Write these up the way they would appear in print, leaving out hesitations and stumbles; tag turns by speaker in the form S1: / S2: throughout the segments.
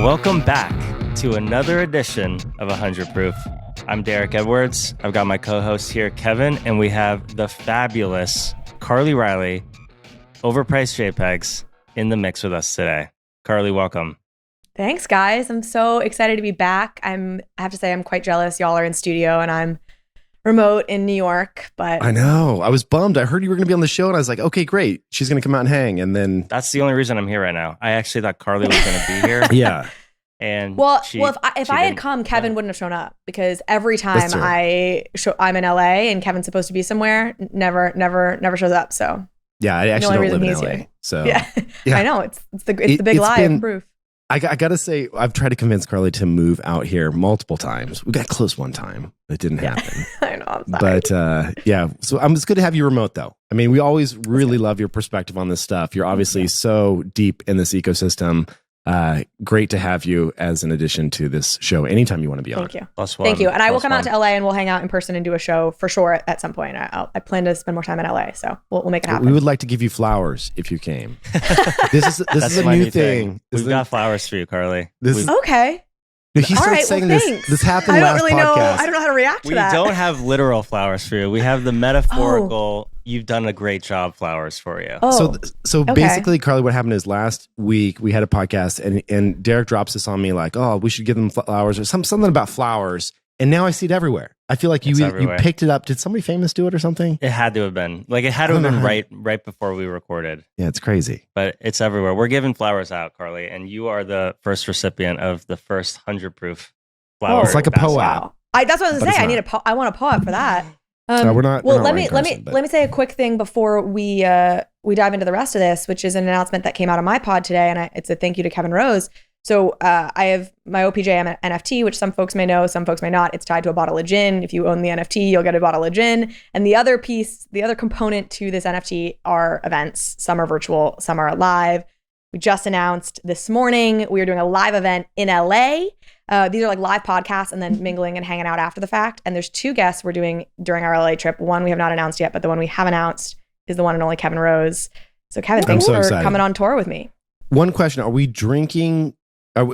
S1: Welcome back to another edition of 100 Proof. I'm Derek Edwards. I've got my co-host here, Kevin, and we have the fabulous Carly Reilly, Overpriced JPEGs, in the mix with us today. Carly, welcome.
S2: Thanks, guys. I'm so excited to be back. I have to say I'm quite jealous. Y'all are in studio and I'm remote in New York, but
S3: I know. I was bummed. I heard you were going to be on the show and I was like, okay, great. She's going to come out and hang. And then
S1: that's the only reason I'm here right now. I actually thought Carly was going to be here.
S3: Yeah.
S1: And
S2: if I had come, Kevin wouldn't have shown up because every time I'm in LA and Kevin's supposed to be somewhere, never shows up. So
S3: yeah, I actually don't live in LA.
S2: Here.
S3: So
S2: yeah. I know it's the big lie of proof.
S3: I got to say, I've tried to convince Carly to move out here multiple times. We got close one time. It didn't happen.
S2: I know. I'm sorry.
S3: But yeah, so it's good to have you remote, though. I mean, we always really love your perspective on this stuff. You're obviously so deep in this ecosystem. Great to have you as an addition to this show anytime you want to be on.
S2: Thank you. Thank you. And I will come out to LA and we'll hang out in person and do a show for sure at some point. I plan to spend more time in LA, so we'll make it happen.
S3: We would like to give you flowers if you came. This is a new thing.
S1: We've got flowers for you, Carly.
S2: Okay.
S3: He starts saying this happened last podcast.
S2: I don't know how to react to that.
S1: We don't have literal flowers for you. We have the metaphorical, you've done a great job flowers for you.
S3: So basically, Carly, what happened is last week we had a podcast and Derek drops this on me like, oh, we should give them flowers or something about flowers. And now I see it everywhere. I feel like you picked it up. Did somebody famous do it or something?
S1: It had to have been. Like it had to have been right before we recorded.
S3: Yeah, it's crazy.
S1: But it's everywhere. We're giving flowers out, Carly, and you are the first recipient of the first 100 proof flower.
S3: It's like a POAP.
S2: Wow. That's what I was going to say. I want a POAP for that. Let me say a quick thing before we dive into the rest of this, which is an announcement that came out of my pod today, and it's a thank you to Kevin Rose. So I have my OPJ NFT, which some folks may know, some folks may not. It's tied to a bottle of gin. If you own the NFT, you'll get a bottle of gin. And the other component to this NFT are events. Some are virtual, some are live. We just announced this morning we are doing a live event in LA. These are like live podcasts and then mingling and hanging out after the fact. And there's 2 guests we're doing during our LA trip. One we have not announced yet, but the one we have announced is the one and only Kevin Rose. So Kevin, thanks for coming on tour with me.
S3: One question: are we drinking?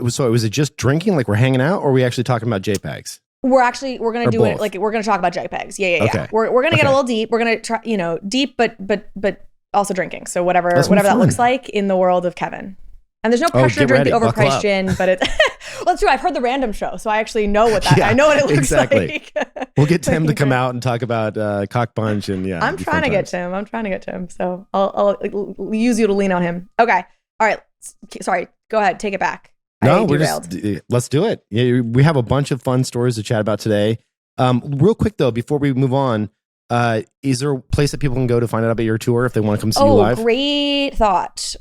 S3: So was it just drinking, like we're hanging out, or are we actually talking about JPEGs?
S2: We're going to do it like we're going to talk about JPEGs. Yeah. Okay. We're going to get a little deep. We're going to try, deep, but also drinking. So whatever that looks like in the world of Kevin. And there's no pressure to drink the overpriced gin, but it's well, it's true. I've heard the random show, so I actually know what that. I know what it looks like.
S3: We'll get Tim to come out and talk about cock punch and
S2: I'm trying to get Tim. So I'll use you to lean on him. Okay. All right. Sorry. Go ahead. Take it back.
S3: No, let's do it. Yeah, we have a bunch of fun stories to chat about today. Real quick though, before we move on, is there a place that people can go to find out about your tour if they want to come see you live?
S2: Oh, great thought.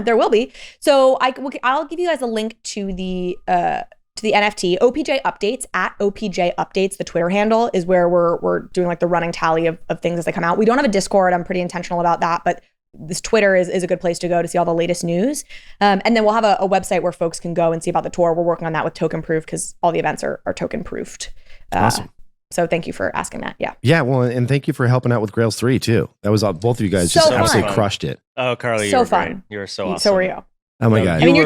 S2: There will be. So I'll give you guys a link to the NFT OPJ updates at OPJ updates. The Twitter handle is where we're doing like the running tally of things as they come out. We don't have a Discord. I'm pretty intentional about that, but this Twitter is a good place to go to see all the latest news. And then we'll have a website where folks can go and see about the tour. We're working on that with token proof because all the events are token proofed.
S3: Awesome.
S2: So thank you for asking that. Yeah.
S3: Yeah. Well, and thank you for helping out with Grails 3 too. That was both of you guys just absolutely crushed it.
S1: Oh, Carly,
S2: so
S1: you were
S2: fun.
S1: Great. You were so awesome.
S2: So were you.
S3: Oh my God.
S2: I mean, your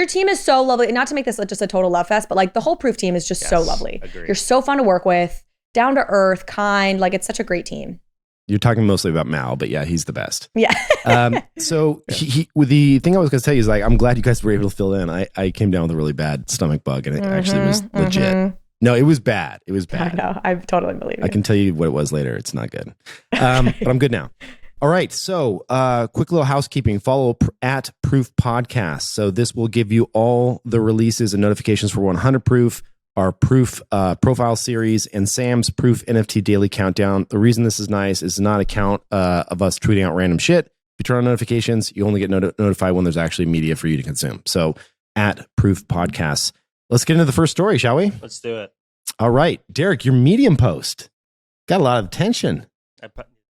S2: team is so lovely. Not to make this just a total love fest, but like the whole proof team is just so lovely.
S1: Agreed.
S2: You're so fun to work with, down to earth, kind. Like it's such a great team.
S3: You're talking mostly about Mal, but yeah, he's the best.
S2: Yeah.
S3: So with the thing I was going to tell you is like, I'm glad you guys were able to fill in. I came down with a really bad stomach bug and it actually was legit. No, it was bad. It was bad.
S2: I know. I totally believe you.
S3: I can tell you what it was later. It's not good. But I'm good now. All right. So quick little housekeeping. Follow at Proof Podcast. So this will give you all the releases and notifications for 100 Proof, our Proof profile series, and Sam's Proof NFT Daily Countdown. The reason this is nice is not a count of us tweeting out random shit. If you turn on notifications, you only get notified when there's actually media for you to consume. So at Proof Podcasts. Let's get into the first story, shall we?
S1: Let's do it.
S3: All right. Derek, your Medium post got a lot of attention.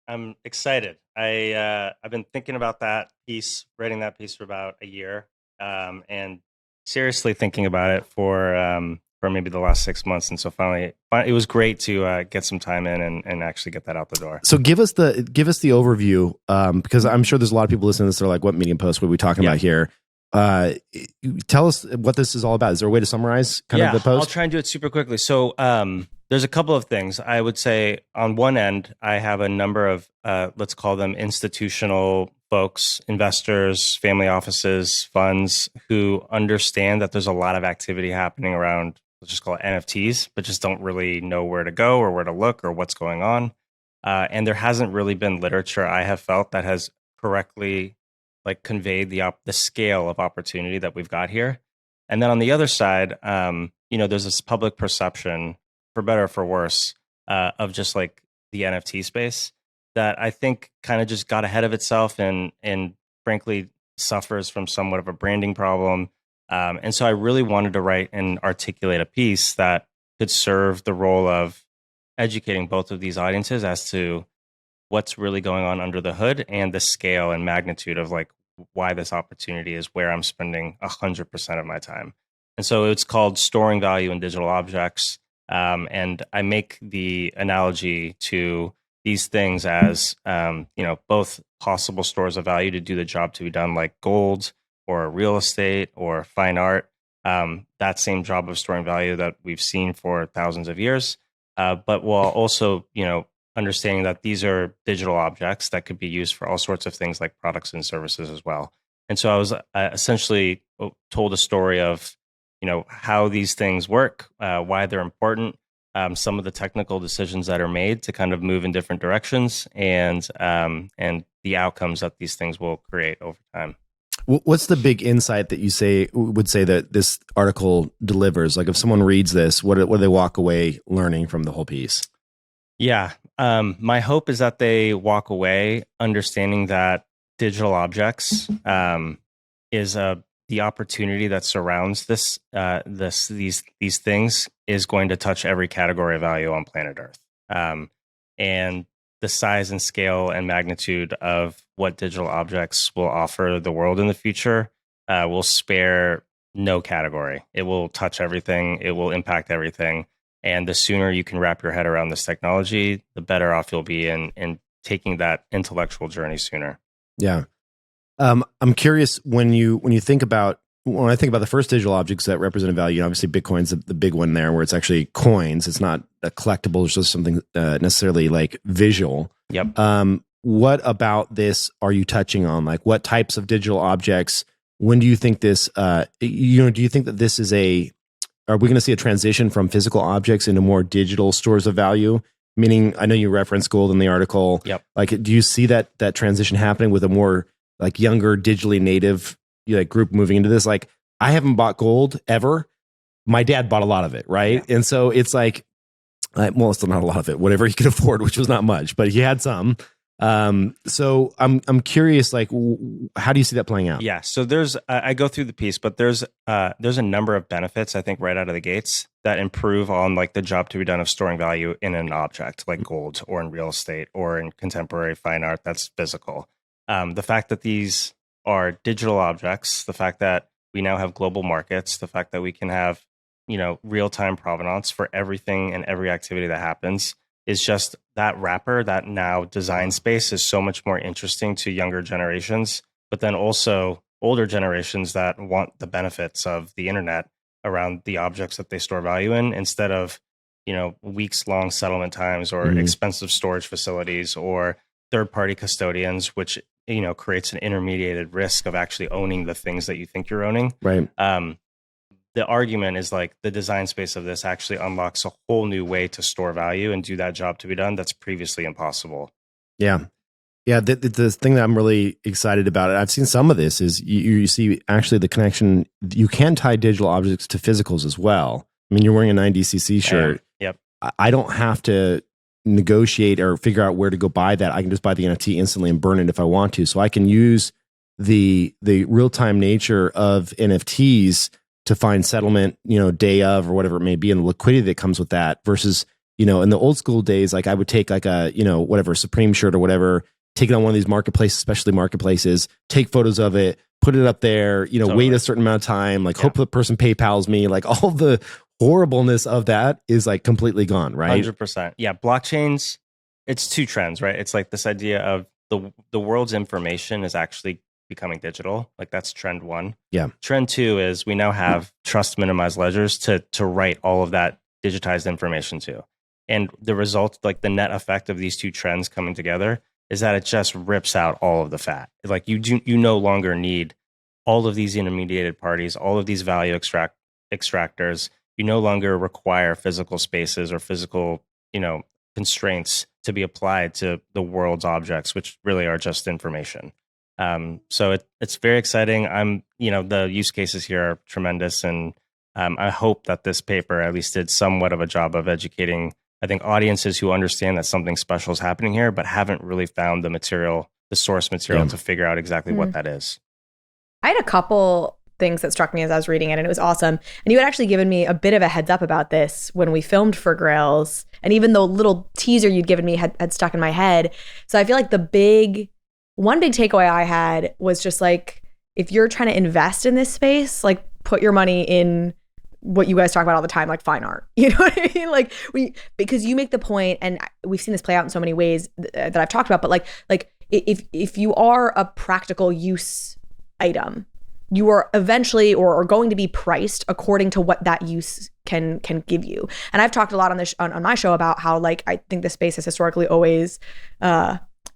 S1: I'm excited. I've been thinking about that piece, writing that piece for about a year, and seriously thinking about it for maybe the last 6 months. And so finally, it was great to get some time in and actually get that out the door.
S3: So give us the overview, because I'm sure there's a lot of people listening to this that are like, what Medium post? What are we talking about here? Tell us what this is all about. Is there a way to summarize kind of the post?
S1: I'll try and do it super quickly. So there's a couple of things. I would say on one end, I have a number of, let's call them institutional folks, investors, family offices, funds who understand that there's a lot of activity happening around, let's just call it NFTs, but just don't really know where to go or where to look or what's going on. And there hasn't really been literature I have felt that has correctly like conveyed the scale of opportunity that we've got here. And then on the other side, there's this public perception, for better or for worse, of just like the NFT space that I think kind of just got ahead of itself and frankly suffers from somewhat of a branding problem. And so I really wanted to write and articulate a piece that could serve the role of educating both of these audiences as to what's really going on under the hood and the scale and magnitude of like why this opportunity is where I'm spending 100% of my time. And so it's called Storing Value in Digital Objects. And I make the analogy to these things as, both possible stores of value to do the job to be done, like gold or real estate or fine art. That same job of storing value that we've seen for thousands of years. But while also, understanding that these are digital objects that could be used for all sorts of things like products and services as well. And so I was essentially told a story of, how these things work, why they're important, some of the technical decisions that are made to kind of move in different directions, and the outcomes that these things will create over time.
S3: What's the big insight that you would say that this article delivers? Like if someone reads this, what do they walk away learning from the whole piece?
S1: Yeah. My hope is that they walk away understanding that digital objects is the opportunity that surrounds these things is going to touch every category of value on planet Earth. And the size and scale and magnitude of what digital objects will offer the world in the future will spare no category. It will touch everything. It will impact everything. And the sooner you can wrap your head around this technology, the better off you'll be in taking that intellectual journey sooner.
S3: Yeah. I'm curious when I think about the first digital objects that represent value, obviously Bitcoin's the big one there where it's actually coins. It's not a collectible. It's just something necessarily like visual.
S1: Yep.
S3: What about this are you touching on? Like what types of digital objects? When do you think this, do you think that this is are we going to see a transition from physical objects into more digital stores of value? Meaning, I know you referenced gold in the article.
S1: Yep.
S3: Like, do you see that transition happening with a more like younger, digitally native group moving into this? Like, I haven't bought gold ever. My dad bought a lot of it, right? Yeah. And so it's like, well, still not a lot of it, whatever he could afford, which was not much, but he had some. So I'm curious, like, how do you see that playing out?
S1: Yeah. So I go through the piece, but there's a number of benefits, I think, right out of the gates that improve on like the job to be done of storing value in an object like gold or in real estate or in contemporary fine art that's physical. The fact that these are digital objects, the fact that we now have global markets, the fact that we can have, real-time provenance for everything and every activity that happens is just that wrapper, that now design space is so much more interesting to younger generations, but then also older generations that want the benefits of the internet around the objects that they store value in instead of, weeks-long settlement times or expensive storage facilities or third-party custodians, which, creates an intermediated risk of actually owning the things that you think you're owning.
S3: Right.
S1: The argument is like the design space of this actually unlocks a whole new way to store value and do that job to be done that's previously impossible.
S3: Yeah. Yeah. The thing that I'm really excited about, I've seen some of this, is you see actually the connection. You can tie digital objects to physicals as well. I mean, you're wearing a 9DCC shirt.
S1: Yep.
S3: I don't have to negotiate or figure out where to go buy that. I can just buy the NFT instantly and burn it if I want to. So I can use the real-time nature of NFTs to find settlement, day of or whatever it may be, and the liquidity that comes with that versus, in the old school days, like I would take like a, whatever Supreme shirt or whatever, take it on one of these marketplaces, especially marketplaces, take photos of it, put it up there, totally. Wait a certain amount of time, like hope the person PayPal's me, like all the horribleness of that is like completely gone, right?
S1: 100%. Yeah. Blockchains, it's two trends, right? It's like this idea of the world's information is actually becoming digital. Like that's trend one.
S3: Yeah.
S1: Trend two is we now have trust minimized ledgers to write all of that digitized information to. And the result, like the net effect of these two trends coming together is that it just rips out all of the fat. Like you no longer need all of these intermediated parties, all of these value extractors. You no longer require physical spaces or physical, constraints to be applied to the world's objects, which really are just information. So it's very exciting. The use cases here are tremendous, and I hope that this paper at least did somewhat of a job of educating, I think, audiences who understand that something special is happening here, but haven't really found the source material to figure out exactly what that is.
S2: I had a couple things that struck me as I was reading it, and it was awesome. And you had actually given me a bit of a heads up about this when we filmed for Grails, and even the little teaser you'd given me had stuck in my head. So I feel like one big takeaway I had was just like, if you're trying to invest in this space, like put your money in what you guys talk about all the time, like fine art. You know what I mean? Like because you make the point, and we've seen this play out in so many ways that I've talked about, but like if you are a practical use item, you are eventually or going to be priced according to what that use can give you. And I've talked a lot on my show about how like I think the space has historically always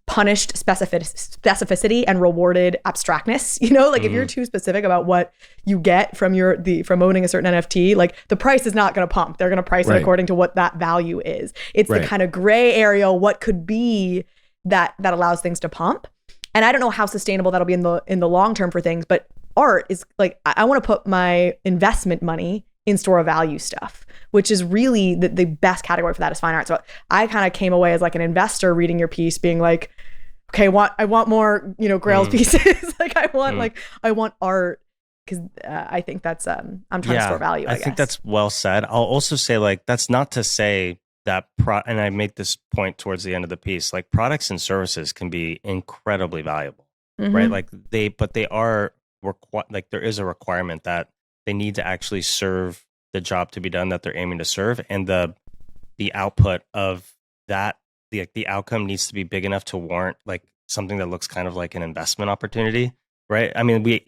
S2: punished specificity and rewarded abstractness. Like if you're too specific about what you get from from owning a certain NFT, like the price is not going to pump. They're going to price it according to what that value is. It's the kind of gray area, what could be that allows things to pump. And I don't know how sustainable that'll be in the long term for things, but art is like, I want to put my investment money in store of value stuff, which is really the best category for that is fine art. So I kind of came away as like an investor reading your piece being like, okay, I want more, Grails pieces. Like I want art because I think that's, I'm trying to store value, I guess.
S1: think that's well said. I'll also say like, that's not to say that and I make this point towards the end of the piece, like products and services can be incredibly valuable, right? Like they are like there is a requirement that they need to actually serve the job to be done that they're aiming to serve, and the output of that, the outcome needs to be big enough to warrant like something that looks kind of like an investment opportunity, right? I mean,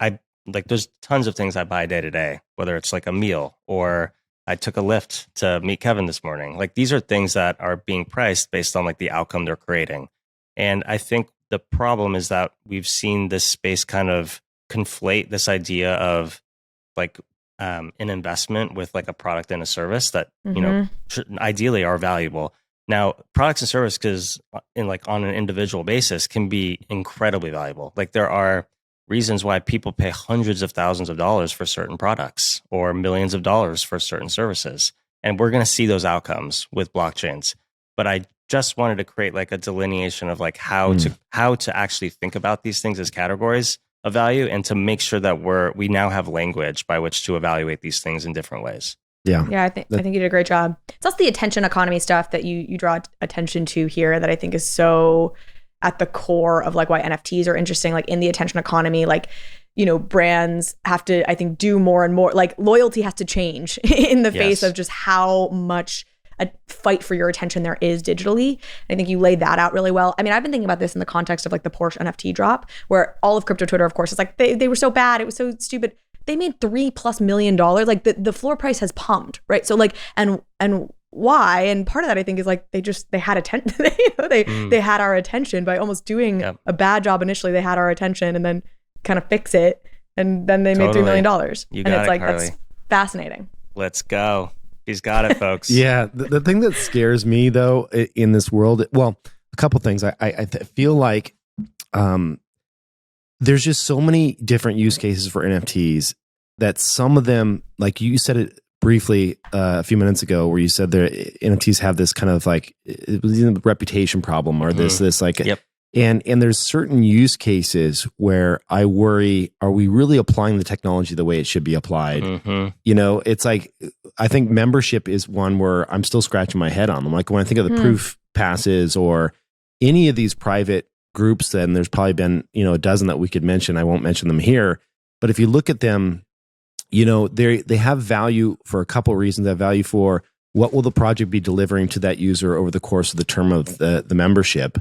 S1: there's tons of things I buy day to day, whether it's like a meal or I took a Lyft to meet Kevin this morning. Like these are things that are being priced based on like the outcome they're creating. And I think the problem is that we've seen this space kind of conflate this idea of like an investment with like a product and a service that, ideally are valuable. Now, products and services on an individual basis can be incredibly valuable. Like there are reasons why people pay hundreds of thousands of dollars for certain products or millions of dollars for certain services. And we're going to see those outcomes with blockchains. But I just wanted to create like a delineation of like how to actually think about these things as categories of value and to make sure that we now have language by which to evaluate these things in different ways.
S3: Yeah.
S2: I think you did a great job. It's also the attention economy stuff that you draw attention to here that I think is so at the core of like why NFTs are interesting. Like in the attention economy, like, brands have to, I think, do more and more, like loyalty has to change in the face of just how much a fight for your attention there is digitally. I think you laid that out really well. I mean, I've been thinking about this in the context of like the Porsche NFT drop, where all of crypto Twitter, of course, is like, they were so bad. It was so stupid. They made $3+ million. Like the floor price has pumped, right? So like, and why? And part of that I think is like, they had attention, they had our attention by almost doing a bad job initially. They had our attention and then kind of fix it. And then they made $3 million.
S1: You got it,
S2: like,
S1: Carly.
S2: that's fascinating.
S1: Let's go. He's got it, folks.
S3: Yeah. The thing that scares me though, in this world, well, a couple things. I feel like there's just so many different use cases for NFTs that some of them, like you said it briefly a few minutes ago, where you said the NFTs have this kind of like reputation problem or this like, and there's certain use cases where I worry, are we really applying the technology the way it should be applied? It's like, I think membership is one where I'm still scratching my head on. I'm like, when I think of the proof passes or any of these private groups, then there's probably been, a dozen that we could mention. I won't mention them here, but if you look at them, they have value for a couple of reasons. They have value for what will the project be delivering to that user over the course of the term of the membership.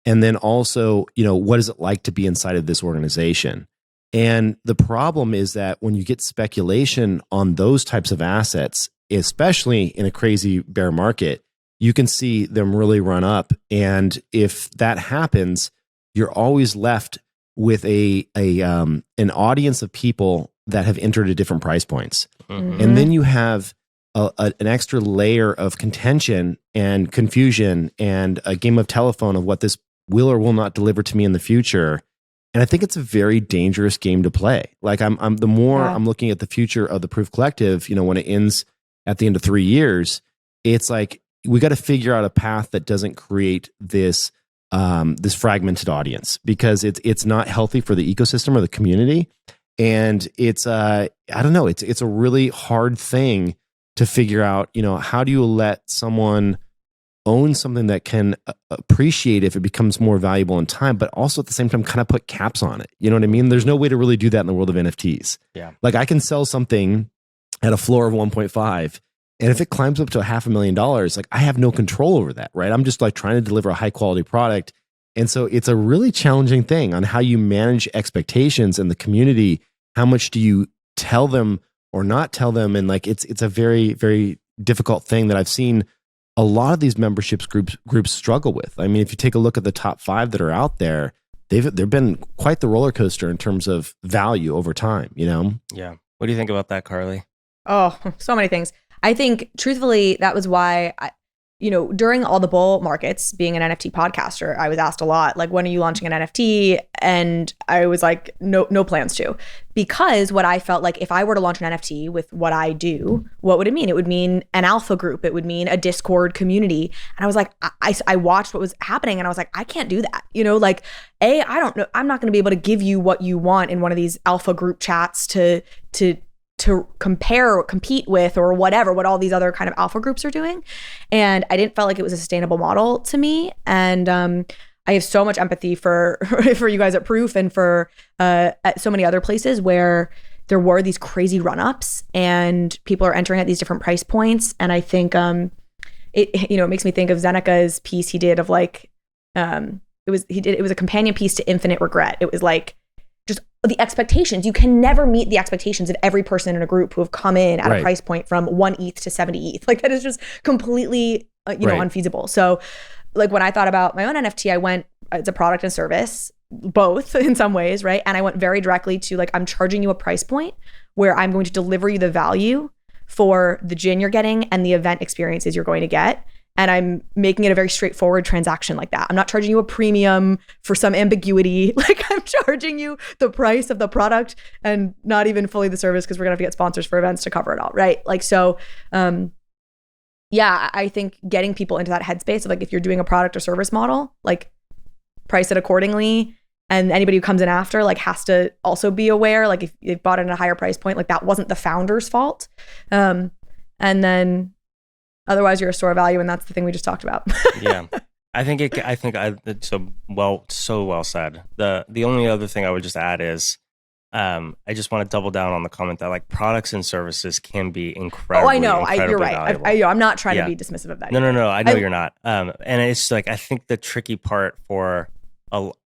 S3: And then also, what is it like to be inside of this organization? And the problem is that when you get speculation on those types of assets, especially in a crazy bear market, you can see them really run up. And if that happens, you're always left with an audience of people that have entered at different price points. Mm-hmm. And then you have an extra layer of contention and confusion and a game of telephone of what this will or will not deliver to me in the future. And I think it's a very dangerous game to play. Like I'm looking at the future of the Proof Collective, when it ends at the end of 3 years, it's like we got to figure out a path that doesn't create this fragmented audience, because it's not healthy for the ecosystem or the community. And it's I don't know, it's a really hard thing to figure out, how do you let someone own something that can appreciate if it becomes more valuable in time, but also at the same time kind of put caps on it. You know what I mean? There's no way to really do that in the world of NFTs.
S1: Yeah.
S3: Like I can sell something at a floor of 1.5, and if it climbs up to $500,000, like I have no control over that, right? I'm just like trying to deliver a high quality product. And so it's a really challenging thing on how you manage expectations in the community. How much do you tell them or not tell them? And like, it's a very, very difficult thing that I've seen a lot of these memberships groups struggle with. I mean, if you take a look at the top 5 that are out there, they've been quite the roller coaster in terms of value over time,
S1: Yeah. What do you think about that, Carly?
S2: Oh, so many things. I think truthfully, that was why during all the bull markets, being an NFT podcaster, I was asked a lot, like, when are you launching an NFT? And I was like, no plans to. Because what I felt like, if I were to launch an NFT with what I do, what would it mean? It would mean an alpha group. It would mean a Discord community. And I was like, I watched what was happening and I was like, I can't do that. I don't know. I'm not going to be able to give you what you want in one of these alpha group chats to compare or compete with or whatever, what all these other kind of alpha groups are doing. And I didn't feel like it was a sustainable model to me. And I have so much empathy for you guys at Proof and for at so many other places where there were these crazy run-ups and people are entering at these different price points. And I think it makes me think of Zeneca's piece he did of like, it was a companion piece to Infinite Regret. It was like, just the expectations. You can never meet the expectations of every person in a group who have come in at a price point from 1 ETH to 70 ETH. Like that is just completely, unfeasible. So like when I thought about my own NFT, I went, it's a product and service, both in some ways, right? And I went very directly to like, I'm charging you a price point where I'm going to deliver you the value for the gin you're getting and the event experiences you're going to get. And I'm making it a very straightforward transaction like that. I'm not charging you a premium for some ambiguity. Like I'm charging you the price of the product and not even fully the service, because we're going to have to get sponsors for events to cover it all, right? Like, so, I think getting people into that headspace of like, if you're doing a product or service model, like price it accordingly. And anybody who comes in after like has to also be aware, like if they've bought it at a higher price point, like that wasn't the founder's fault. And then otherwise, you're a store of value, and that's the thing we just talked about.
S1: Yeah, it's so well said. The only other thing I would just add is, I just want to double down on the comment that like products and services can be incredible.
S2: Oh, I know. You're right. I'm not trying to be dismissive of that.
S1: No. I know you're not. And it's like I think the tricky part for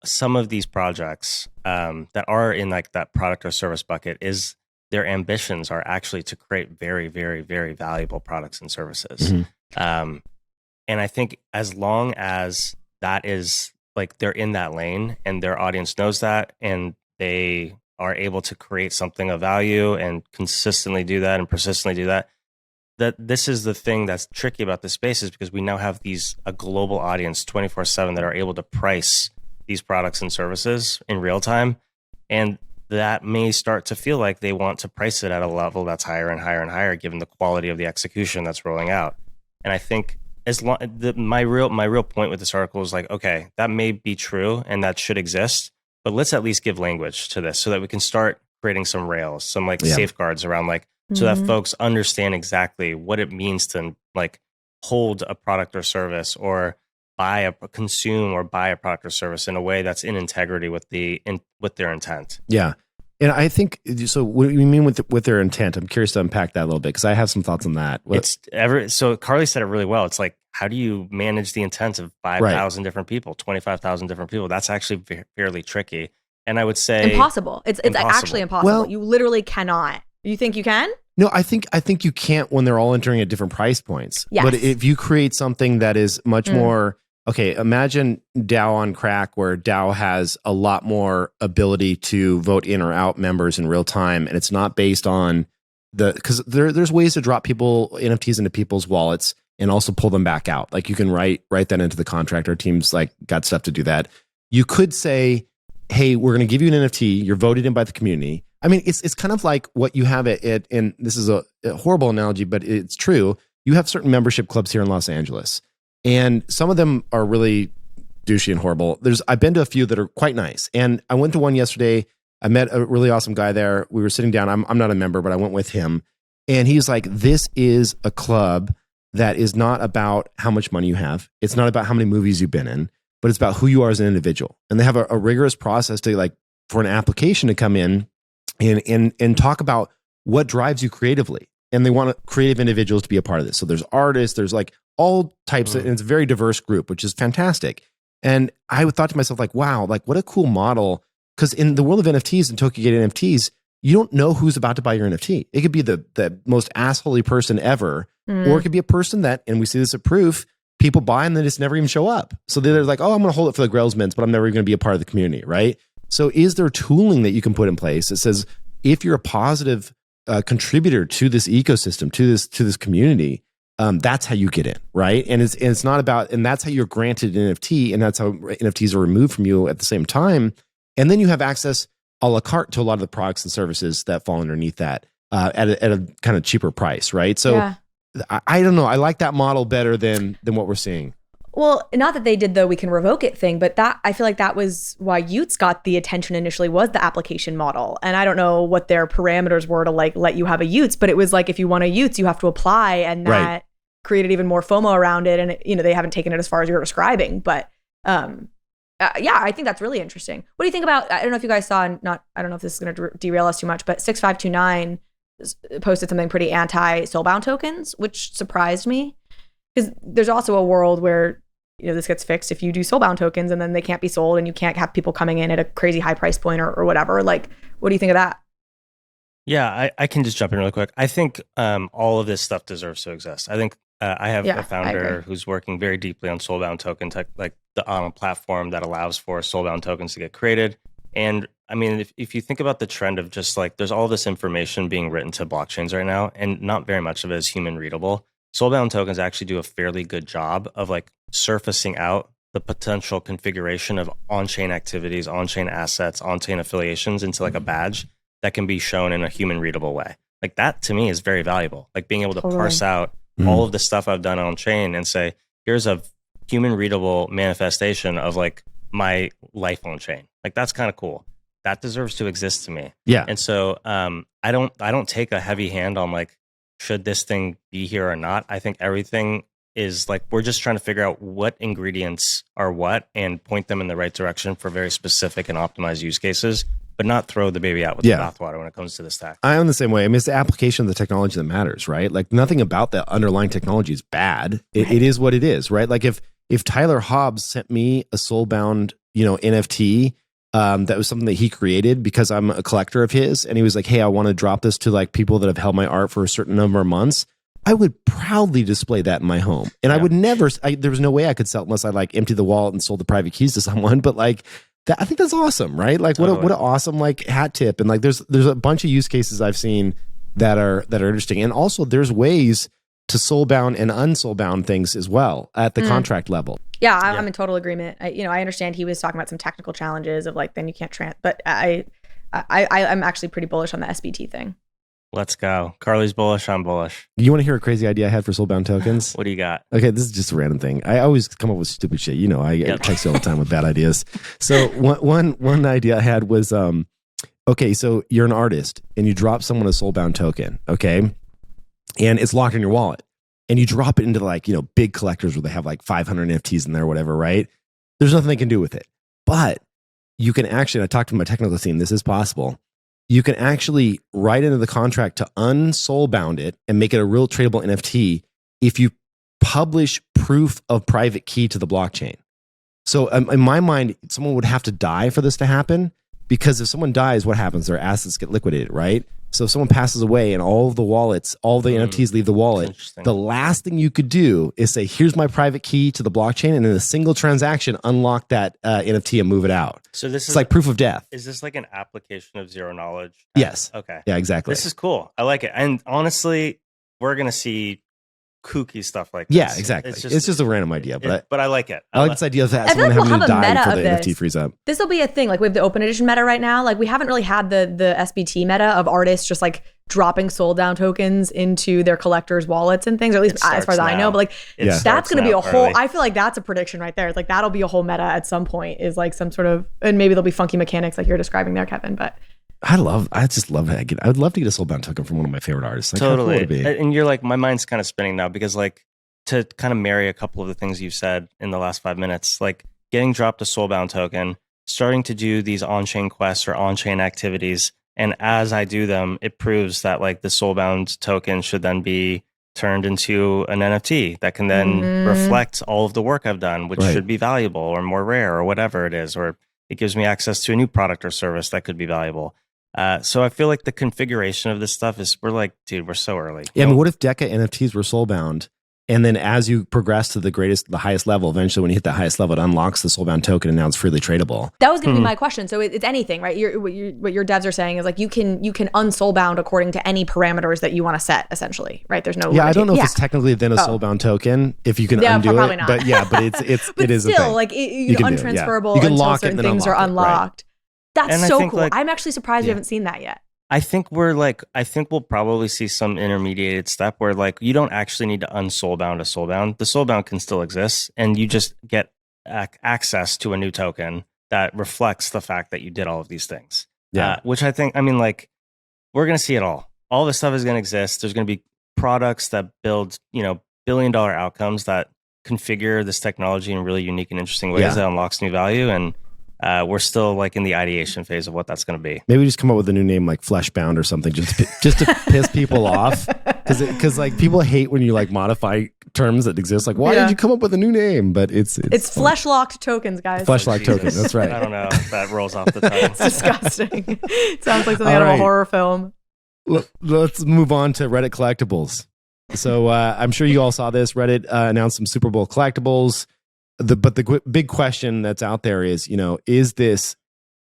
S1: some of these projects that are in like that product or service bucket is their ambitions are actually to create very, very, very valuable products and services. Mm-hmm. And I think as long as that is like they're in that lane and their audience knows that and they are able to create something of value and consistently do that and persistently do that, that this is the thing that's tricky about this space, is because we now have a global audience 24/7 that are able to price these products and services in real time. And that may start to feel like they want to price it at a level that's higher and higher and higher, given the quality of the execution that's rolling out. And I think my real point with this article is like, okay, that may be true and that should exist, but let's at least give language to this so that we can start creating some rails, some like safeguards around like, so that folks understand exactly what it means to like hold a product or service or consume or buy a product or service in a way that's in integrity with their intent.
S3: Yeah. And I think, so what do you mean with their intent? I'm curious to unpack that a little bit, because I have some thoughts on that.
S1: So Carly said it really well. It's like, how do you manage the intent of 5,000 different people, 25,000 different people? That's actually fairly tricky. And I would say
S2: impossible. It's actually impossible. Well, you literally cannot. You think you can?
S3: No, I think you can't when they're all entering at different price points.
S2: Yes.
S3: But if you create something that is much more, okay, imagine DAO on crack, where DAO has a lot more ability to vote in or out members in real time, and it's not based on because there's ways to drop NFTs into people's wallets and also pull them back out. Like you can write that into the contract. Our team's like got stuff to do that. You could say, hey, we're going to give you an NFT. You're voted in by the community. I mean, it's kind of like what you have at and this is a horrible analogy, but it's true. You have certain membership clubs here in Los Angeles, and some of them are really douchey and horrible. I've been to a few that are quite nice, and I went to one yesterday. I met a really awesome guy there. We were sitting down. I'm not a member, but I went with him, and he's like, "This is a club that is not about how much money you have. It's not about how many movies you've been in, but it's about who you are as an individual." And they have a rigorous process to like for an application to come in and talk about what drives you creatively. And they want creative individuals to be a part of this. So there's artists, there's like all types and it's a very diverse group, which is fantastic. And I thought to myself, like, wow, like what a cool model. Because in the world of NFTs and Token NFTs, you don't know who's about to buy your NFT. It could be the most assholey person ever, or it could be a person that, and we see this at Proof, people buy and then just never even show up. So they're like, oh, I'm going to hold it for the Grails mints, but I'm never going to be a part of the community, right? So is there tooling that you can put in place that says, if you're a positive contributor to this ecosystem, to this community, that's how you get in, right? And it's not about, and that's how you're granted an NFT, and that's how NFTs are removed from you at the same time. And then you have access a la carte to a lot of the products and services that fall underneath that at a kind of cheaper price, right? So I don't know. I like that model better than what we're seeing.
S2: Well, not that they did the we can revoke it thing, but that I feel like that was why Utes got the attention initially, was the application model. And I don't know what their parameters were to like let you have a Utes, but it was like if you want a Utes, you have to apply, and that created even more FOMO around it. And they haven't taken it as far as you're describing, but I think that's really interesting. What do you think about? I don't know if you guys saw, I don't know if this is going to derail us too much, but 6529 posted something pretty anti Soulbound tokens, which surprised me. Because there's also a world where this gets fixed if you do Soulbound tokens and then they can't be sold and you can't have people coming in at a crazy high price point or whatever. Like, what do you think of that?
S1: Yeah, I can just jump in really quick. I think all of this stuff deserves to exist. I think I have a founder who's working very deeply on Soulbound token tech, like on a platform that allows for Soulbound tokens to get created. And I mean, if you think about the trend of just like, there's all this information being written to blockchains right now, and not very much of it is human readable. Soulbound tokens actually do a fairly good job of like surfacing out the potential configuration of on-chain activities, on-chain assets, on-chain affiliations into like a badge that can be shown in a human readable way. Like that to me is very valuable. Like being able to parse out all of the stuff I've done on-chain and say, here's a human readable manifestation of like my life on-chain. Like that's kind of cool. That deserves to exist to me.
S3: Yeah.
S1: And so I don't take a heavy hand on like, should this thing be here or not? I think everything is like, we're just trying to figure out what ingredients are what and point them in the right direction for very specific and optimized use cases, but not throw the baby out with the bathwater when it comes to this tech.
S3: I am the same way. I mean, it's the application of the technology that matters, right? Like nothing about the underlying technology is bad. It is what it is, right? Like if Tyler Hobbs sent me a Soulbound, NFT, that was something that he created because I'm a collector of his, and he was like, hey, I want to drop this to like people that have held my art for a certain number of months, I would proudly display that in my home. And I would never, there was no way I could sell it unless I like emptied the wallet and sold the private keys to someone. But like that, I think that's awesome, right? Like what an awesome like hat tip. And like there's a bunch of use cases I've seen that are interesting. And also there's ways to soulbound and unsoulbound things as well at the contract level.
S2: Yeah, I'm in total agreement. I understand he was talking about some technical challenges of like, then you can't but I'm actually pretty bullish on the SBT thing.
S1: Let's go. Carly's bullish. I'm bullish.
S3: You want to hear a crazy idea I had for Soulbound tokens?
S1: What do you got?
S3: Okay, this is just a random thing. I always come up with stupid shit. I text you all the time with bad ideas. So one idea I had was, okay, so you're an artist and you drop someone a Soulbound token, okay? And it's locked in your wallet. And you drop it into like, big collectors where they have like 500 NFTs in there or whatever, right? There's nothing they can do with it. But you can actually, and I talked to my technical team, this is possible. You can actually write into the contract to unsoulbound it and make it a real tradable NFT if you publish proof of private key to the blockchain. So in my mind, someone would have to die for this to happen. because if someone dies, what happens? Their assets get liquidated, right? So if someone passes away and all of the wallets, all the NFTs leave the wallet, the last thing you could do is say, here's my private key to the blockchain, and in a single transaction, unlock that NFT and move it out.
S1: So this is
S3: like proof of death.
S1: Is this like an application of zero knowledge?
S3: Yes.
S1: Okay.
S3: Yeah, exactly.
S1: This is cool. I like it. And honestly, we're going to see kooky stuff like this.
S3: Yeah, exactly. It's just a random idea, but
S1: I like it.
S3: I like this idea of that someone having to die before the NFT frees up.
S2: This will be a thing. Like we have the open edition meta right now. Like we haven't really had the SBT meta of artists just like dropping Soulbound tokens into their collectors' wallets and things, or at least as far as I know. But like that's going to be a whole. I feel like that's a prediction right there. It's like that'll be a whole meta at some point. Is like some sort of, and maybe there'll be funky mechanics like you're describing there, Kevin. But
S3: I just love it. I would love to get a Soulbound token from one of my favorite artists. Like,
S1: totally.
S3: How cool would it be?
S1: And you're like, my mind's kind of spinning now because like, to kind of marry a couple of the things you've said in the last 5 minutes, like getting dropped a Soulbound token, starting to do these on-chain quests or on-chain activities. And as I do them, it proves that like the Soulbound token should then be turned into an NFT that can then reflect all of the work I've done, which should be valuable or more rare or whatever it is, or it gives me access to a new product or service that could be valuable. So I feel like the configuration of this stuff is, we're like, dude, we're so early.
S3: Yeah, I mean, what if Deca NFTs were Soulbound? And then as you progress to the highest level, eventually when you hit the highest level, it unlocks the Soulbound token and now it's freely tradable.
S2: That was going to be my question. So it's anything, right? What your devs are saying is like you can unsoulbound according to any parameters that you want to set, essentially, right? There's no
S3: I don't know if it's technically then a Soulbound token if you can undo
S2: probably
S3: it.
S2: not.
S3: But yeah, but it is
S2: still
S3: a thing.
S2: Like untransferable until certain things are unlocked. That's
S1: and
S2: so
S1: think,
S2: cool.
S1: like,
S2: I'm actually surprised we haven't seen that yet.
S1: I think we'll probably see some intermediated step where like you don't actually need to unsoulbound a Soulbound. The Soulbound can still exist and you just get access to a new token that reflects the fact that you did all of these things. Yeah. Which I think, I mean, like we're going to see it all. All this stuff is going to exist. There's going to be products that build, billion-dollar outcomes that configure this technology in really unique and interesting ways that unlocks new value. And we're still like in the ideation phase of what that's going to be.
S3: Maybe just come up with a new name like Fleshbound or something, just to piss people off, because like people hate when you like modify terms that exist. Like, why did you come up with a new name? But it's
S2: flesh locked tokens, guys.
S3: Flesh locked tokens. That's right.
S1: I don't know if that rolls off the tongue.
S2: It's disgusting. It sounds like something out of a horror film.
S3: Let's move on to Reddit collectibles. So I'm sure you all saw this. Reddit announced some Super Bowl collectibles. But the big question that's out there is, is this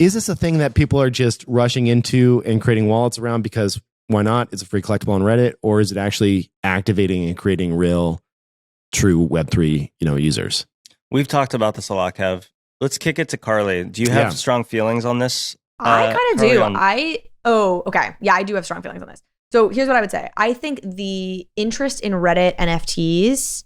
S3: a thing that people are just rushing into and creating wallets around because why not? It's a free collectible on Reddit, or is it actually activating and creating real, true Web3, users?
S1: We've talked about this a lot, Kev. Let's kick it to Carly. Do you have strong feelings on this?
S2: I kind of do. Okay. Yeah, I do have strong feelings on this. So here's what I would say. I think the interest in Reddit NFTs,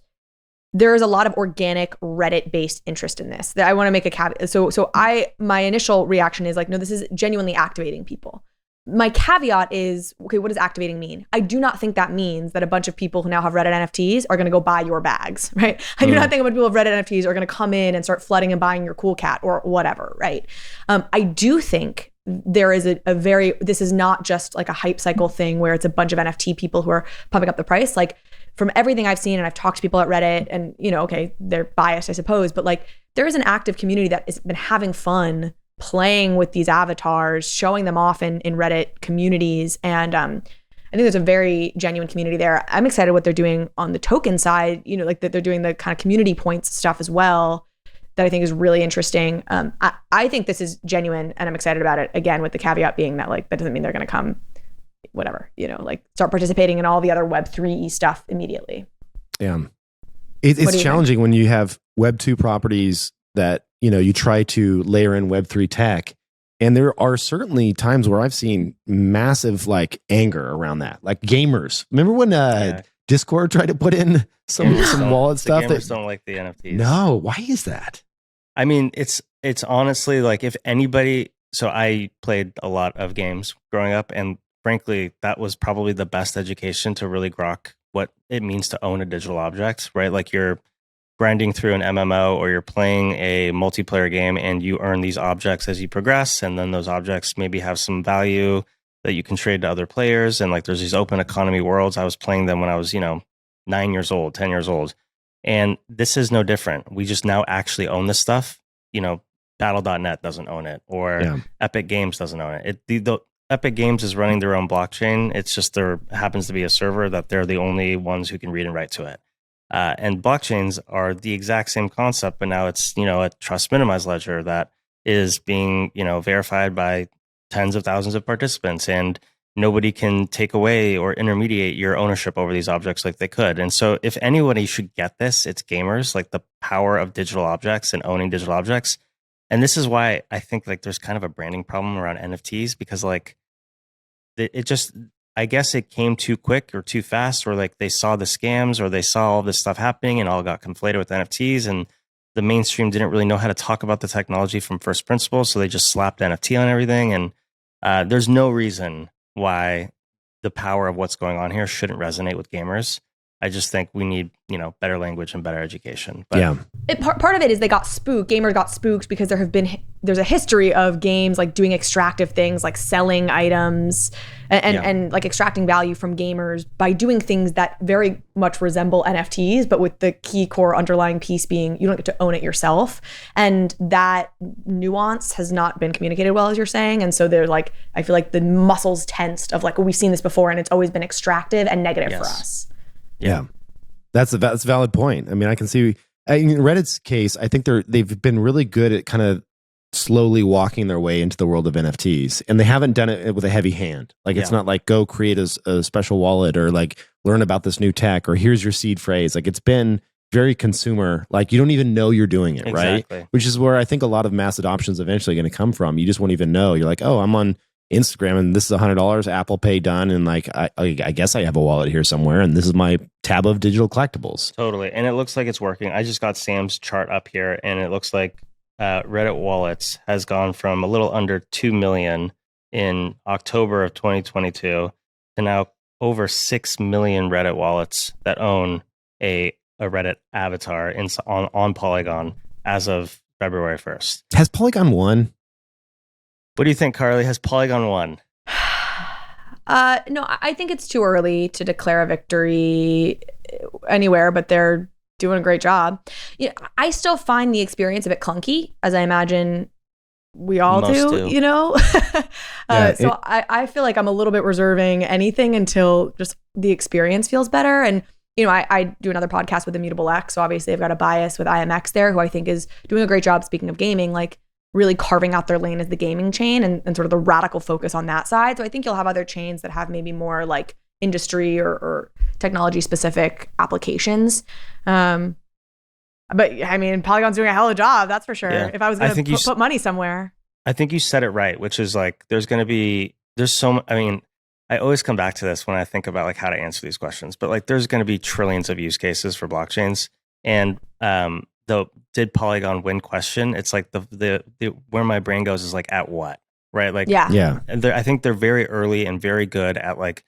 S2: there is a lot of organic Reddit-based interest in this. I want to make a caveat. So my initial reaction is like, no, this is genuinely activating people. My caveat is, okay, what does activating mean? I do not think that means that a bunch of people who now have Reddit NFTs are going to go buy your bags, right? I do not think a bunch of people with Reddit NFTs are going to come in and start flooding and buying your cool cat or whatever, right? I do think there is this is not just like a hype cycle thing where it's a bunch of NFT people who are pumping up the price. Like, from everything I've seen, and I've talked to people at Reddit, and okay, they're biased, I suppose, but like there is an active community that has been having fun playing with these avatars, showing them off in Reddit communities, and I think there's a very genuine community there. I'm excited what they're doing on the token side, like that they're doing the kind of community points stuff as well, that I think is really interesting. I think this is genuine, and I'm excited about it. Again, with the caveat being that like that doesn't mean they're going to come, whatever, like start participating in all the other Web3 stuff immediately.
S3: Yeah. It's challenging when you have Web 2 properties that, you try to layer in Web3 tech. And there are certainly times where I've seen massive like anger around that. Like gamers. Remember when Discord tried to put in some wallet stuff?
S1: Gamers don't like the NFTs.
S3: No. Why is that?
S1: I mean, it's honestly like if anybody, so I played a lot of games growing up, and frankly, that was probably the best education to really grok what it means to own a digital object, right? Like you're grinding through an MMO or you're playing a multiplayer game and you earn these objects as you progress. And then those objects maybe have some value that you can trade to other players. And like there's these open economy worlds. I was playing them when I was, 9 years old, 10 years old. And this is no different. We just now actually own this stuff, Battle.net doesn't own it, or Epic Games doesn't own it. The Epic Games is running their own blockchain. It's just there happens to be a server that they're the only ones who can read and write to it. And blockchains are the exact same concept, but now it's, a trust minimized ledger that is being, verified by tens of thousands of participants, and nobody can take away or intermediate your ownership over these objects like they could. And so if anybody should get this, it's gamers, like the power of digital objects and owning digital objects. And this is why I think like there's kind of a branding problem around NFTs, because like it just, I guess it came too quick or too fast, or like they saw the scams or they saw all this stuff happening and all got conflated with NFTs, and the mainstream didn't really know how to talk about the technology from first principles. So they just slapped NFT on everything. And there's no reason why the power of what's going on here shouldn't resonate with gamers. I just think we need, better language and better education. But
S2: part of it is they got spooked. Gamers got spooked because there's a history of games like doing extractive things, like selling items and like extracting value from gamers by doing things that very much resemble NFTs, but with the key core underlying piece being you don't get to own it yourself. And that nuance has not been communicated well, as you're saying. And so they're like, I feel like the muscles tensed of like, we've seen this before and it's always been extractive and negative for us.
S3: Yeah, that's a valid point. I mean, I can see in Reddit's case, I think they've been really good at kind of slowly walking their way into the world of NFTs, and they haven't done it with a heavy hand. Like it's not like go create a special wallet or like learn about this new tech or here's your seed phrase. Like it's been very consumer. Like you don't even know you're doing it, right? Which is where I think a lot of mass adoption is eventually going to come from. You just won't even know. You're like, oh, I'm on Instagram and this is $100, Apple Pay done, and like I guess I have a wallet here somewhere, and this is my tab of digital collectibles.
S1: Totally, and it looks like it's working. I just got Sam's chart up here, and it looks like Reddit wallets has gone from a little under 2 million in October of 2022 to now over 6 million Reddit wallets that own a Reddit avatar on Polygon as of February 1st.
S3: Has Polygon won?
S1: What do you think, Carly? Has Polygon won?
S2: No, I think it's too early to declare a victory anywhere, but they're doing a great job. I still find the experience a bit clunky, as I imagine we all do. So I feel like I'm a little bit reserving anything until just the experience feels better. And, I do another podcast with Immutable X, so obviously I've got a bias with IMX there, who I think is doing a great job, speaking of gaming, like really carving out their lane as the gaming chain and sort of the radical focus on that side. So I think you'll have other chains that have maybe more like industry or technology specific applications. But I mean, Polygon's doing a hell of a job, that's for sure. Yeah. If I was going to put money somewhere.
S1: I think you said it right, which is like, I always come back to this when I think about like how to answer these questions, but like there's going to be trillions of use cases for blockchains. And the did Polygon win question, it's like the where my brain goes is like at what, right? Like I think they're very early and very good at like,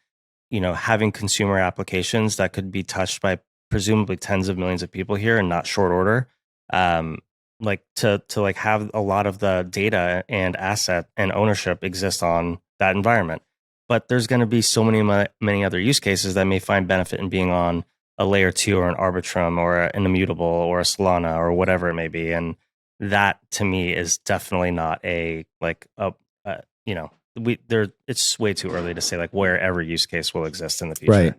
S1: having consumer applications that could be touched by presumably tens of millions of people here in not short order. Like to like have a lot of the data and asset and ownership exist on that environment. But there's going to be so many other use cases that may find benefit in being on a layer 2 or an Arbitrum or an Immutable or a Solana or whatever it may be. And that to me is definitely not it's way too early to say like where every use case will exist in the future.
S3: Right.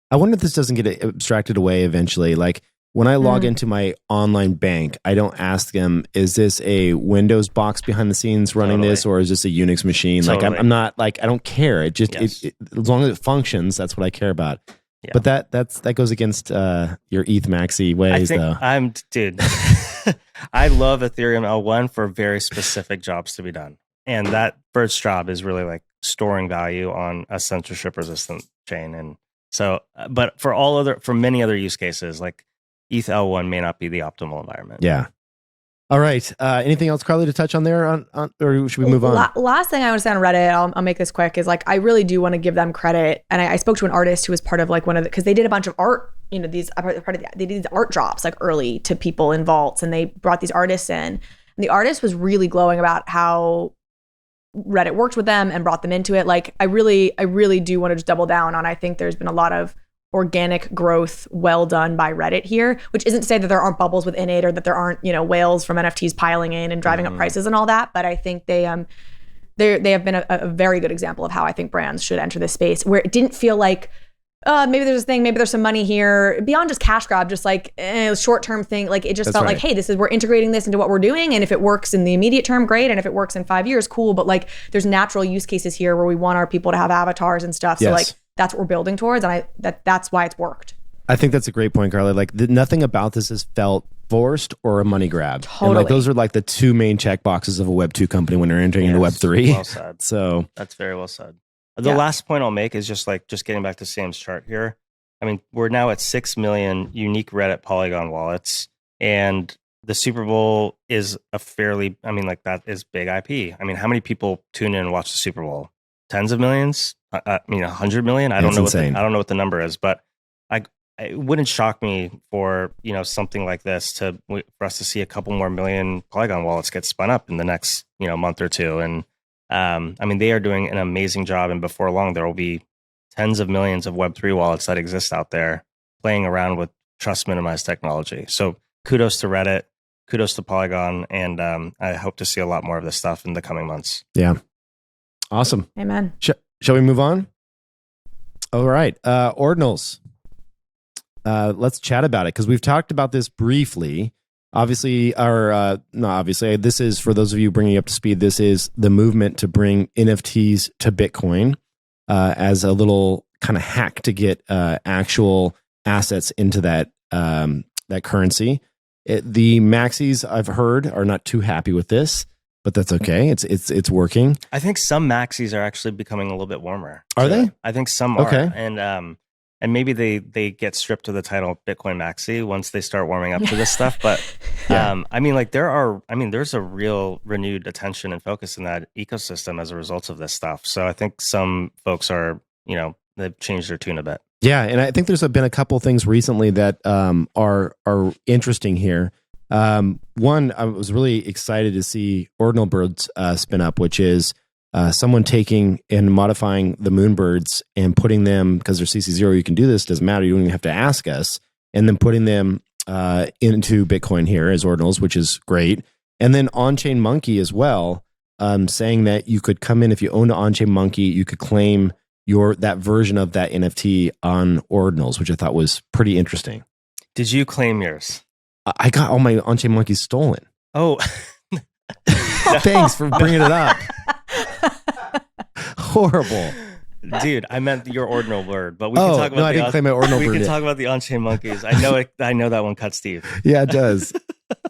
S3: I wonder if this doesn't get abstracted away eventually. Like when I log into my online bank, I don't ask them, is this a Windows box behind the scenes running this, or is this a Unix machine? Like I'm not like, I don't care. It just, as long as it functions, that's what I care about. Yeah. But that goes against your ETH maxi ways, though.
S1: I love Ethereum L1 for very specific jobs to be done. And that first job is really like storing value on a censorship resistant chain. And so, but for many other use cases, like ETH L1 may not be the optimal environment.
S3: Yeah. All right. Anything else, Carly, to touch on there, or should we move on?
S2: Last thing I want to say on Reddit, I'll make this quick, is like I really do want to give them credit. And I spoke to an artist who was part of like because they did a bunch of art. They did these art drops like early to people in vaults, and they brought these artists in. And the artist was really glowing about how Reddit worked with them and brought them into it. Like I really do want to just double down on. I think there's been a lot of organic growth well done by Reddit here, which isn't to say that there aren't bubbles within it or that there aren't, whales from NFTs piling in and driving up prices and all that. But I think they have been a very good example of how I think brands should enter this space, where it didn't feel like, maybe there's a thing, maybe there's some money here beyond just cash grab, just like short-term thing. Like it just felt like, hey, we're integrating this into what we're doing. And if it works in the immediate term, great. And if it works in 5 years, cool. But like there's natural use cases here where we want our people to have avatars and stuff. So like that's what we're building towards. And that's why it's worked.
S3: I think that's a great point, Carly. Like nothing about this has felt forced or a money grab.
S2: Totally.
S3: And like those are like the two main check boxes of a Web 2 company when they're entering into Web 3.
S1: Well said.
S3: So
S1: that's very well said. The last point I'll make is just getting back to Sam's chart here. I mean, we're now at 6 million unique Reddit Polygon wallets, and the Super Bowl is that is big IP. I mean, how many people tune in and watch the Super Bowl? Tens of millions? 100 million? I don't know what the number is, but it wouldn't shock me for, something like this for us to see a couple more million Polygon wallets get spun up in the next, month or two. And they are doing an amazing job, and before long there will be tens of millions of Web3 wallets that exist out there playing around with trust minimized technology. So kudos to Reddit, kudos to Polygon, and I hope to see a lot more of this stuff in the coming months.
S3: Yeah. Awesome.
S2: Amen.
S3: Shall we move on? All right. Ordinals. Let's chat about it because we've talked about this briefly. Obviously, this is, for those of you bringing up to speed, this is the movement to bring NFTs to Bitcoin. As a little kind of hack to get actual assets into that currency. The maxis, I've heard, are not too happy with this, but that's okay. It's working.
S1: I think some maxis are actually becoming a little bit warmer.
S3: Are they?
S1: I think some are. Okay. And maybe they get stripped of the title Bitcoin Maxi once they start warming up to this stuff. But there's a real renewed attention and focus in that ecosystem as a result of this stuff. So I think some folks are, they've changed their tune a bit.
S3: Yeah, and I think there's been a couple things recently that are interesting here. One, I was really excited to see Ordinal Birds spin up, which is someone taking and modifying the Moonbirds and putting them, because they're CC0, you can do this, doesn't matter, you don't even have to ask us, and then putting them into Bitcoin here as Ordinals, which is great. And then On-Chain Monkey as well, saying that you could come in, if you owned an On-Chain Monkey, you could claim that version of that NFT on Ordinals, which I thought was pretty interesting.
S1: Did you claim yours?
S3: I got all my On-Chain Monkeys stolen.
S1: Oh.
S3: Thanks for bringing it up. Horrible,
S1: dude. I meant your ordinal bird, but we can talk about.
S3: I didn't claim my ordinal bird.
S1: We can talk about the on-chain monkeys. I know it. I know that one cuts deep.
S3: Yeah, it does.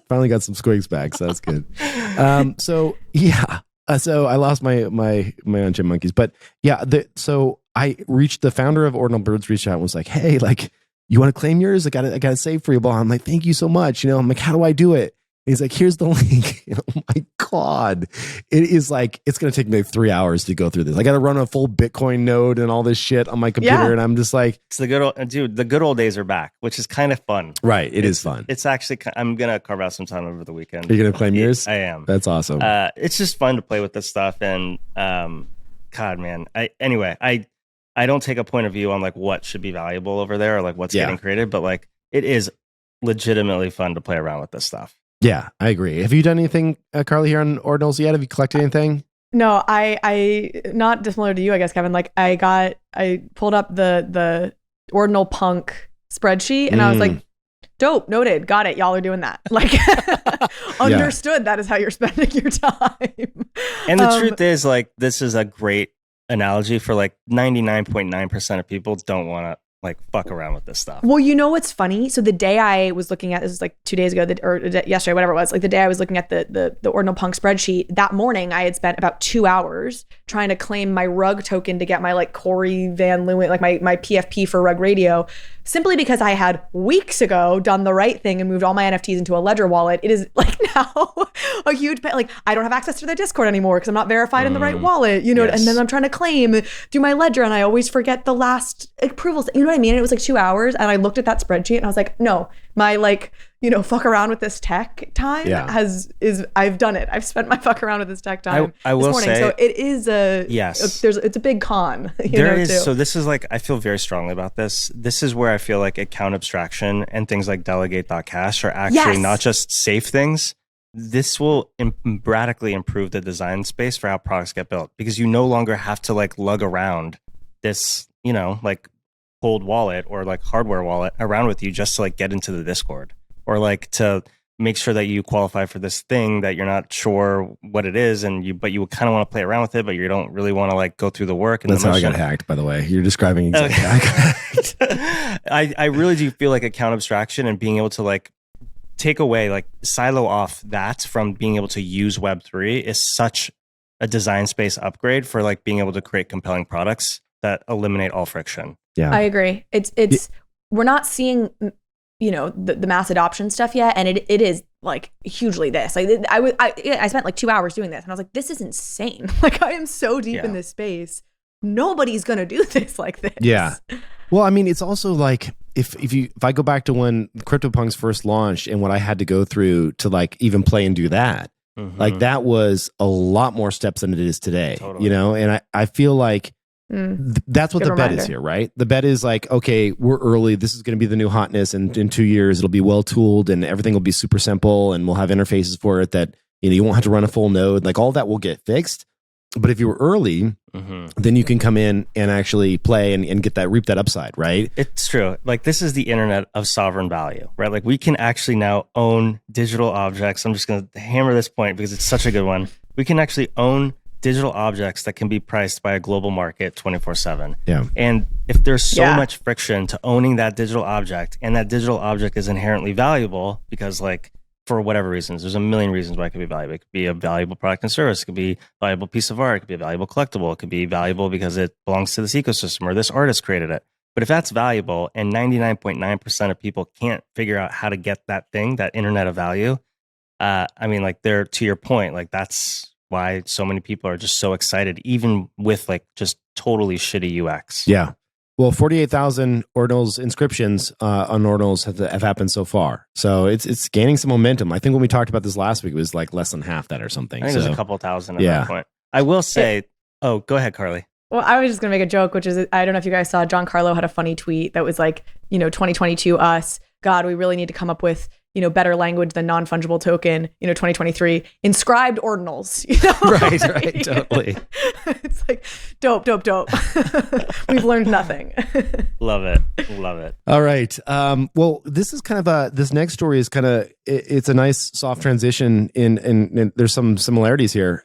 S3: Finally got some squigs back, so that's good. So I lost my on-chain monkeys, but yeah. So I reached the founder of Ordinal Birds, reached out and was like, "Hey, like, you want to claim yours? I got it saved for you." I'm like, "Thank you so much." I'm like, "How do I do it?" He's like, "Here's the link." Oh my God. It is like, it's going to take me 3 hours to go through this. I got to run a full Bitcoin node and all this shit on my computer. And I'm just like,
S1: it's the good old days are back, which is kind of fun.
S3: Right. It is fun.
S1: It's actually, I'm going to carve out some time over the weekend.
S3: Are you going to claim yours?
S1: I am.
S3: That's awesome.
S1: It's just fun to play with this stuff. And God, man, I don't take a point of view on like what should be valuable over there or like what's getting created, but like it is legitimately fun to play around with this stuff.
S3: Yeah, I agree. Have you done anything, Carly, here on Ordinals yet? Have you collected anything?
S2: No, I not dissimilar to you, I guess, Kevin. Like I pulled up the Ordinal Punk spreadsheet and I was like, dope, noted, got it. Y'all are doing that. Like understood. That is how you're spending your time.
S1: And the truth is, like, this is a great analogy for like 99.9% of people don't want to like fuck around with this stuff.
S2: Well, you know what's funny? So the day I was looking at, this is like 2 days ago, or yesterday, whatever it was, like the day I was looking at the Ordinal Punk spreadsheet, that morning I had spent about 2 hours trying to claim my rug token to get my like Corey Van Leeuwen, like my PFP for Rug Radio, simply because I had weeks ago done the right thing and moved all my NFTs into a Ledger wallet. It is like now a huge, like I don't have access to their Discord anymore because I'm not verified in the right wallet, and then I'm trying to claim through my Ledger and I always forget the last approvals, what I mean? And it was like 2 hours. And I looked at that spreadsheet and I was like, no, my like, fuck around with this tech time I've done it. I've spent my fuck around with this tech time
S1: I will
S2: this morning.
S1: say,
S2: so it is it's a big con. Too.
S1: So this is like, I feel very strongly about this. This is where I feel like account abstraction and things like delegate.cash are actually not just safe things. This will radically improve the design space for how products get built, because you no longer have to like lug around this, like cold wallet or like hardware wallet around with you just to like get into the Discord, or like to make sure that you qualify for this thing that you're not sure what it is, but you kind of want to play around with it, but you don't really want to like go through the work. And
S3: that's how I got hacked, by the way. You're describing exactly how I got hacked.
S1: I really do feel like account abstraction and being able to like take away, like silo off that from being able to use Web3 is such a design space upgrade for like being able to create compelling products that eliminate all friction.
S2: Yeah, I agree. It's we're not seeing the mass adoption stuff yet, and it is like hugely this. Like I spent like 2 hours doing this, and I was like, this is insane. Like I am so deep in this space. Nobody's gonna do this like this.
S3: Yeah. Well, I mean, it's also like if I go back to when CryptoPunks first launched and what I had to go through to like even play and do that, like that was a lot more steps than it is today. Totally. And I feel like that's what the bet is here, right? The bet is like, okay, we're early. This is going to be the new hotness, and in 2 years it'll be well tooled and everything will be super simple, and we'll have interfaces for it that you won't have to run a full node. Like all that will get fixed. But if you were early, then you can come in and actually play and get reap that upside, right?
S1: It's true. Like this is the internet of sovereign value, right? Like we can actually now own digital objects. I'm just going to hammer this point because it's such a good one. We can actually own digital objects that can be priced by a global market 24/7.
S3: Yeah.
S1: And if there's so much friction to owning that digital object, and that digital object is inherently valuable because like, for whatever reasons, there's a million reasons why it could be valuable. It could be a valuable product and service. It could be a valuable piece of art. It could be a valuable collectible. It could be valuable because it belongs to this ecosystem or this artist created it. But if that's valuable and 99.9% of people can't figure out how to get that thing, that internet of value, I mean, like to your point, like that's why so many people are just so excited, even with like just totally shitty UX.
S3: Yeah. Well, 48,000 Ordinals inscriptions on Ordinals have happened so far. So it's gaining some momentum. I think when we talked about this last week, it was like less than half that or something.
S1: I think there's a couple thousand at that point. I will say, go ahead, Carly.
S2: Well, I was just going to make a joke, which is, I don't know if you guys saw, John Carlo had a funny tweet that was like, 2022 us, God, we really need to come up with, better language than non-fungible token, 2023, inscribed ordinals.
S3: Right, totally.
S2: It's like, dope. We've learned nothing.
S1: Love it.
S3: All right. Well, this is kind of this next story is kind of, it's a nice soft transition in there's some similarities here.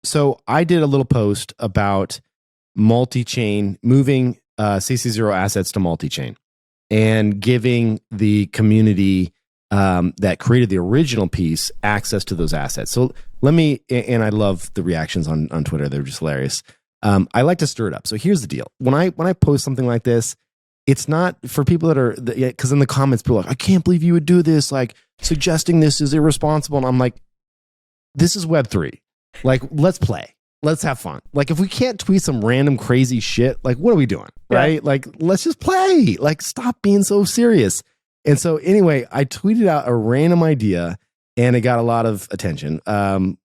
S3: So I did a little post about multi-chain, moving CC0 assets to multi-chain and giving the community that created the original piece access to those assets. So let me, and I love the reactions on Twitter. They're just hilarious. I like to stir it up. So here's the deal. When I post something like this, it's not for people that are, because in the comments, people are like, I can't believe you would do this. Like suggesting this is irresponsible. And I'm like, this is Web3. Like, let's play. Let's have fun. Like, if we can't tweet some random crazy shit, like, what are we doing? Right? Like, let's just play. Like, stop being so serious. And so anyway, I tweeted out a random idea and it got a lot of attention,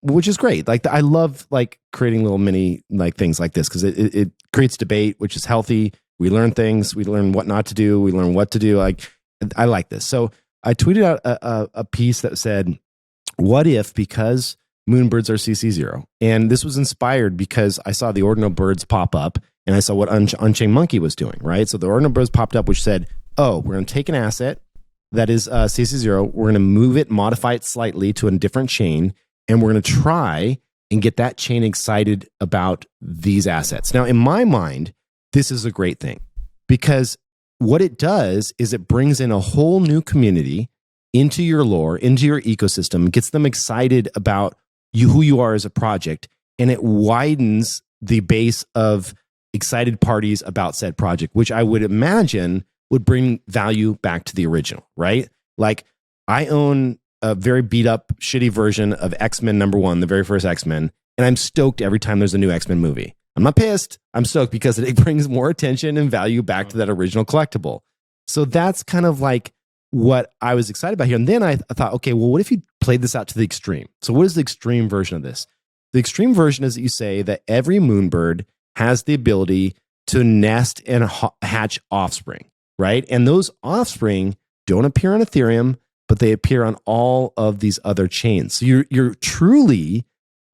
S3: which is great. Like, I love like creating little mini like things like this because it creates debate, which is healthy. We learn things. We learn what not to do. We learn what to do. Like, I like this. So I tweeted out a piece that said, what if, because Moonbirds are CC0. And this was inspired because I saw the Ordinal Birds pop up and I saw what Unchained Monkey was doing, right? So the Ordinal Birds popped up, which said, oh, we're going to take an asset that is CC0. We're going to move it, modify it slightly to a different chain, and we're going to try and get that chain excited about these assets. Now, in my mind, this is a great thing because what it does is it brings in a whole new community into your lore, into your ecosystem, gets them excited about who you are as a project, and it widens the base of excited parties about said project, which I would imagine would bring value back to the original, right? Like, I own a very beat up, shitty version of X-Men #1, the very first X-Men, and I'm stoked every time there's a new X-Men movie. I'm not pissed. I'm stoked because it brings more attention and value back to that original collectible. So that's kind of like what I was excited about here. And then I thought, okay, well, what if you played this out to the extreme? So what is the extreme version of this? The extreme version is that you say that every moonbird has the ability to nest and hatch offspring, right? And those offspring don't appear on Ethereum, but they appear on all of these other chains. So you're truly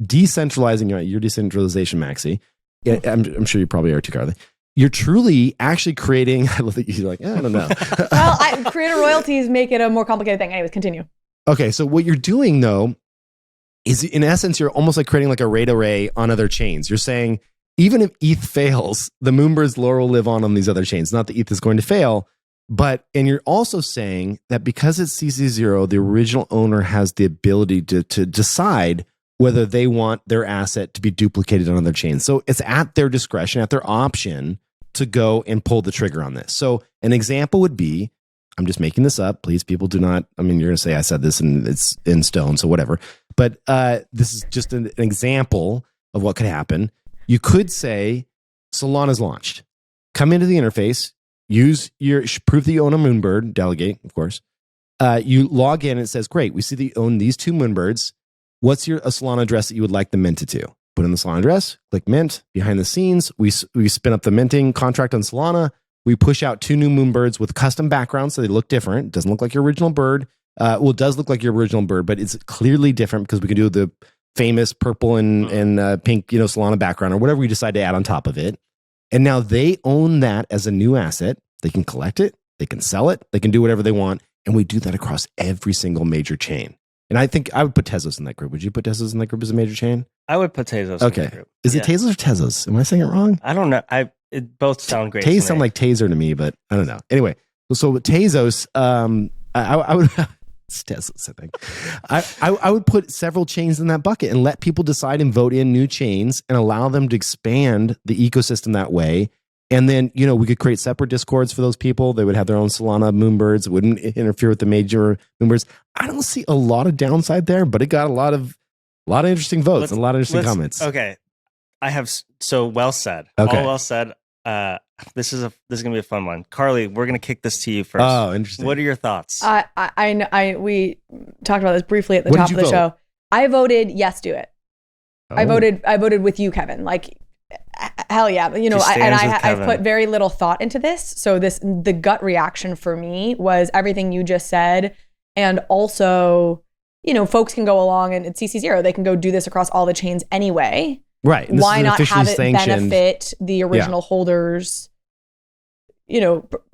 S3: decentralizing your decentralization, Maxi. Yeah, I'm sure you probably are too, Carly. You're truly actually creating. I love that you're like, I don't know.
S2: Well, creator royalties make it a more complicated thing. Anyways, continue.
S3: Okay, so what you're doing though is, in essence, you're almost like creating like a RAID array on other chains. You're saying even if ETH fails, the Moonbird's lore will live on these other chains. Not that ETH is going to fail, and you're also saying that because it's CC0, the original owner has the ability to decide whether they want their asset to be duplicated on other chains. So it's at their discretion, at their option to go and pull the trigger on this. So an example would be, I'm just making this up. Please, people do not, you're going to say I said this and it's in stone, so whatever. But this is just an example of what could happen. You could say Solana's launched. Come into the interface, use your proof that you own a Moonbird, delegate, of course. You log in and it says, great, we see that you own these 2 Moonbirds. What's a Solana address that you would like them minted to? Put in the Solana address, click mint. Behind the scenes, we spin up the minting contract on Solana. We push out 2 new Moonbirds with custom backgrounds so they look different. It doesn't look like your original bird. Well, it does look like your original bird, but it's clearly different because we can do the famous purple and pink, Solana background or whatever we decide to add on top of it. And now they own that as a new asset. They can collect it. They can sell it. They can do whatever they want. And we do that across every single major chain. And I think I would put Tezos in that group. Would you put Tezos in that group as a major chain?
S1: I would put Tezos in that group.
S3: Is it Tezos or Tezos? Am I saying it wrong?
S1: I don't know. It both sound great.
S3: Tezos sound like taser to me, but I don't know. Anyway, so with Tezos, I would it's Tezos, I think. I would put several chains in that bucket and let people decide and vote in new chains and allow them to expand the ecosystem that way. And then, we could create separate discords for those people. They would have their own Solana Moonbirds. It wouldn't interfere with the major Moonbirds. I don't see a lot of downside there, but it got a lot of interesting votes and a lot of interesting comments.
S1: Okay. I have, so well said.
S3: Okay.
S1: All well said. This is gonna be a fun one. Carly, we're gonna kick this to you first.
S3: Oh, interesting.
S1: What are your thoughts?
S2: We talked about this briefly at the top of the show. I voted yes, do it. Oh. I voted with you, Kevin. Like, hell yeah. I've put very little thought into this. So the gut reaction for me was everything you just said. And also, folks can go along and it's CC0. They can go do this across all the chains anyway.
S3: Right.
S2: Why not have it benefit the original holders,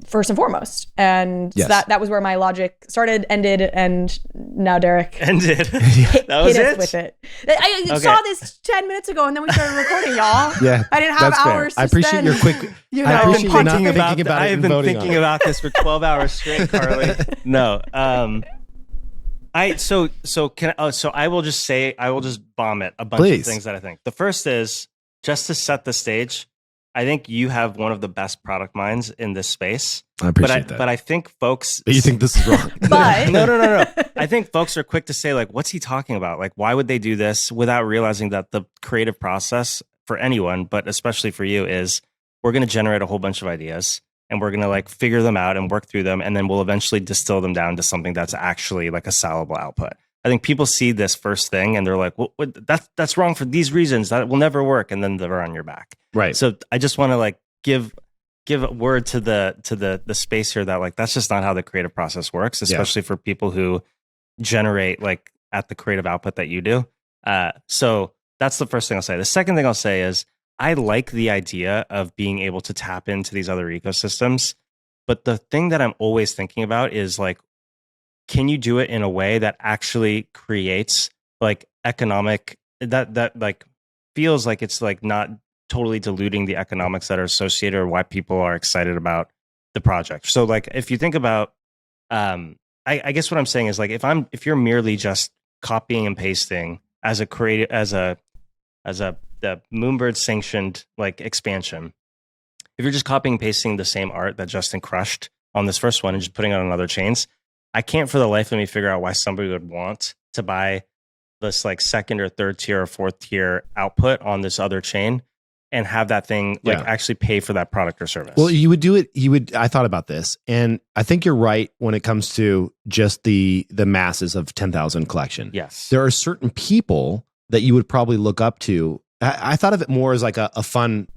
S2: first and foremost? And
S3: yes.
S2: So that was where my logic started, ended, and now Derek
S1: ended.
S2: hit
S1: us
S2: with it. I saw this 10 minutes ago, and then we started recording, y'all.
S3: Yeah,
S2: I didn't have hours
S3: fair. I appreciate your quick.
S1: I have been thinking about this for 12 hours straight, Carly. No. I will just vomit a bunch of things that I think. The first is, just to set the stage, I think you have one of the best product minds in this space.
S3: I appreciate that.
S1: But I think folks...
S3: But you think this is wrong.
S2: But
S1: No. I think folks are quick to say, like, what's he talking about? Like, why would they do this without realizing that the creative process for anyone, but especially for you, is we're going to generate a whole bunch of ideas. And we're going to figure them out and work through them. And then we'll eventually distill them down to something that's actually like a sellable output. I think people see this first thing and they're like, well, that's wrong for these reasons. That will never work. And then they're on your back.
S3: Right.
S1: So I just want to give a word to the space here that that's just not how the creative process works, especially for people who generate at the creative output that you do. So that's the first thing I'll say. The second thing I'll say is, I like the idea of being able to tap into these other ecosystems, but the thing that I'm always thinking about is can you do it in a way that actually creates economic that feels like it's not totally diluting the economics that are associated or why people are excited about the project. So if you think about, I guess what I'm saying is if you're merely just copying and pasting as the Moonbird sanctioned expansion, if you're just copying and pasting the same art that Justin crushed on this first one and just putting it on other chains, I can't for the life of me figure out why somebody would want to buy this second or third tier or fourth tier output on this other chain and have that thing actually pay for that product or service.
S3: Well, you would do it. I thought about this, and I think you're right when it comes to just the masses of 10,000 collection.
S1: Yes.
S3: There are certain people that you would probably look up to. I thought of it more as like a fun,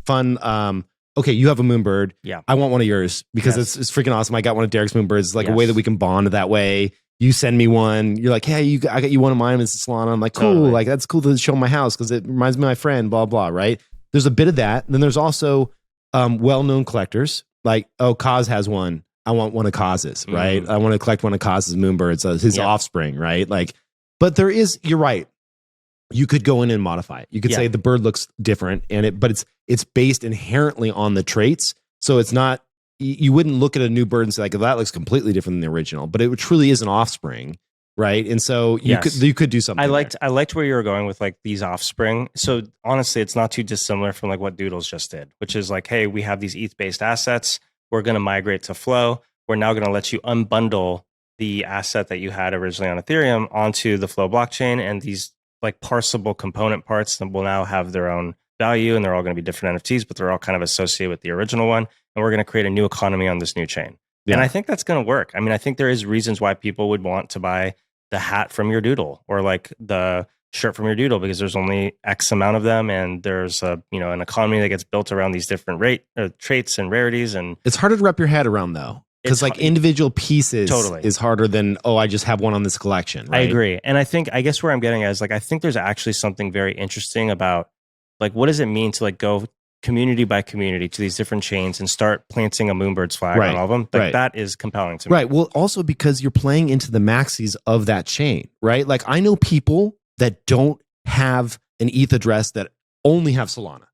S3: okay, you have a Moonbird.
S1: Yeah.
S3: I want one of yours because it's freaking awesome. I got one of Derek's Moonbirds. It's like a way that we can bond that way. You send me one. You're like, hey, I got you one of mine. It's Solana. I'm like, cool. Totally. Like, that's cool to show my house because it reminds me of my friend, blah, blah, right? There's a bit of that. Then there's also well-known collectors. Like, oh, Kaz has one. I want one of Kaz's, right? I want to collect one of Kaz's Moonbirds, his offspring, right? Like, but you're right. You could go in and modify it. You could say the bird looks different, but it's based inherently on the traits. So it's not, you wouldn't look at a new bird and say like, that looks completely different than the original, but it truly is an offspring. Right. And so you could do something.
S1: I liked where you were going with like these offspring. So honestly, it's not too dissimilar from like what Doodles just did, which is like, hey, we have these ETH-based assets. We're going to migrate to Flow. We're now going to let you unbundle the asset that you had originally on Ethereum onto the Flow blockchain. And these like parsable component parts that will now have their own value, and they're all going to be different NFTs, but they're all kind of associated with the original one. And we're going to create a new economy on this new chain. Yeah. And I think that's going to work. I mean, I think there is reasons why people would want to buy the hat from your doodle or like the shirt from your doodle because there's only X amount of them, and there's an economy that gets built around these different traits and rarities. And
S3: it's harder to wrap your head around though, because like individual pieces is harder than I just have one on this collection. Right?
S1: I agree, and I guess where I'm getting at is like I think there's actually something very interesting about like what does it mean to like go community by community to these different chains and start planting a Moonbird's flag on all of them. Like that is compelling to me.
S3: Right. Well, also because you're playing into the maxis of that chain, right? Like I know people that don't have an ETH address that only have Solana.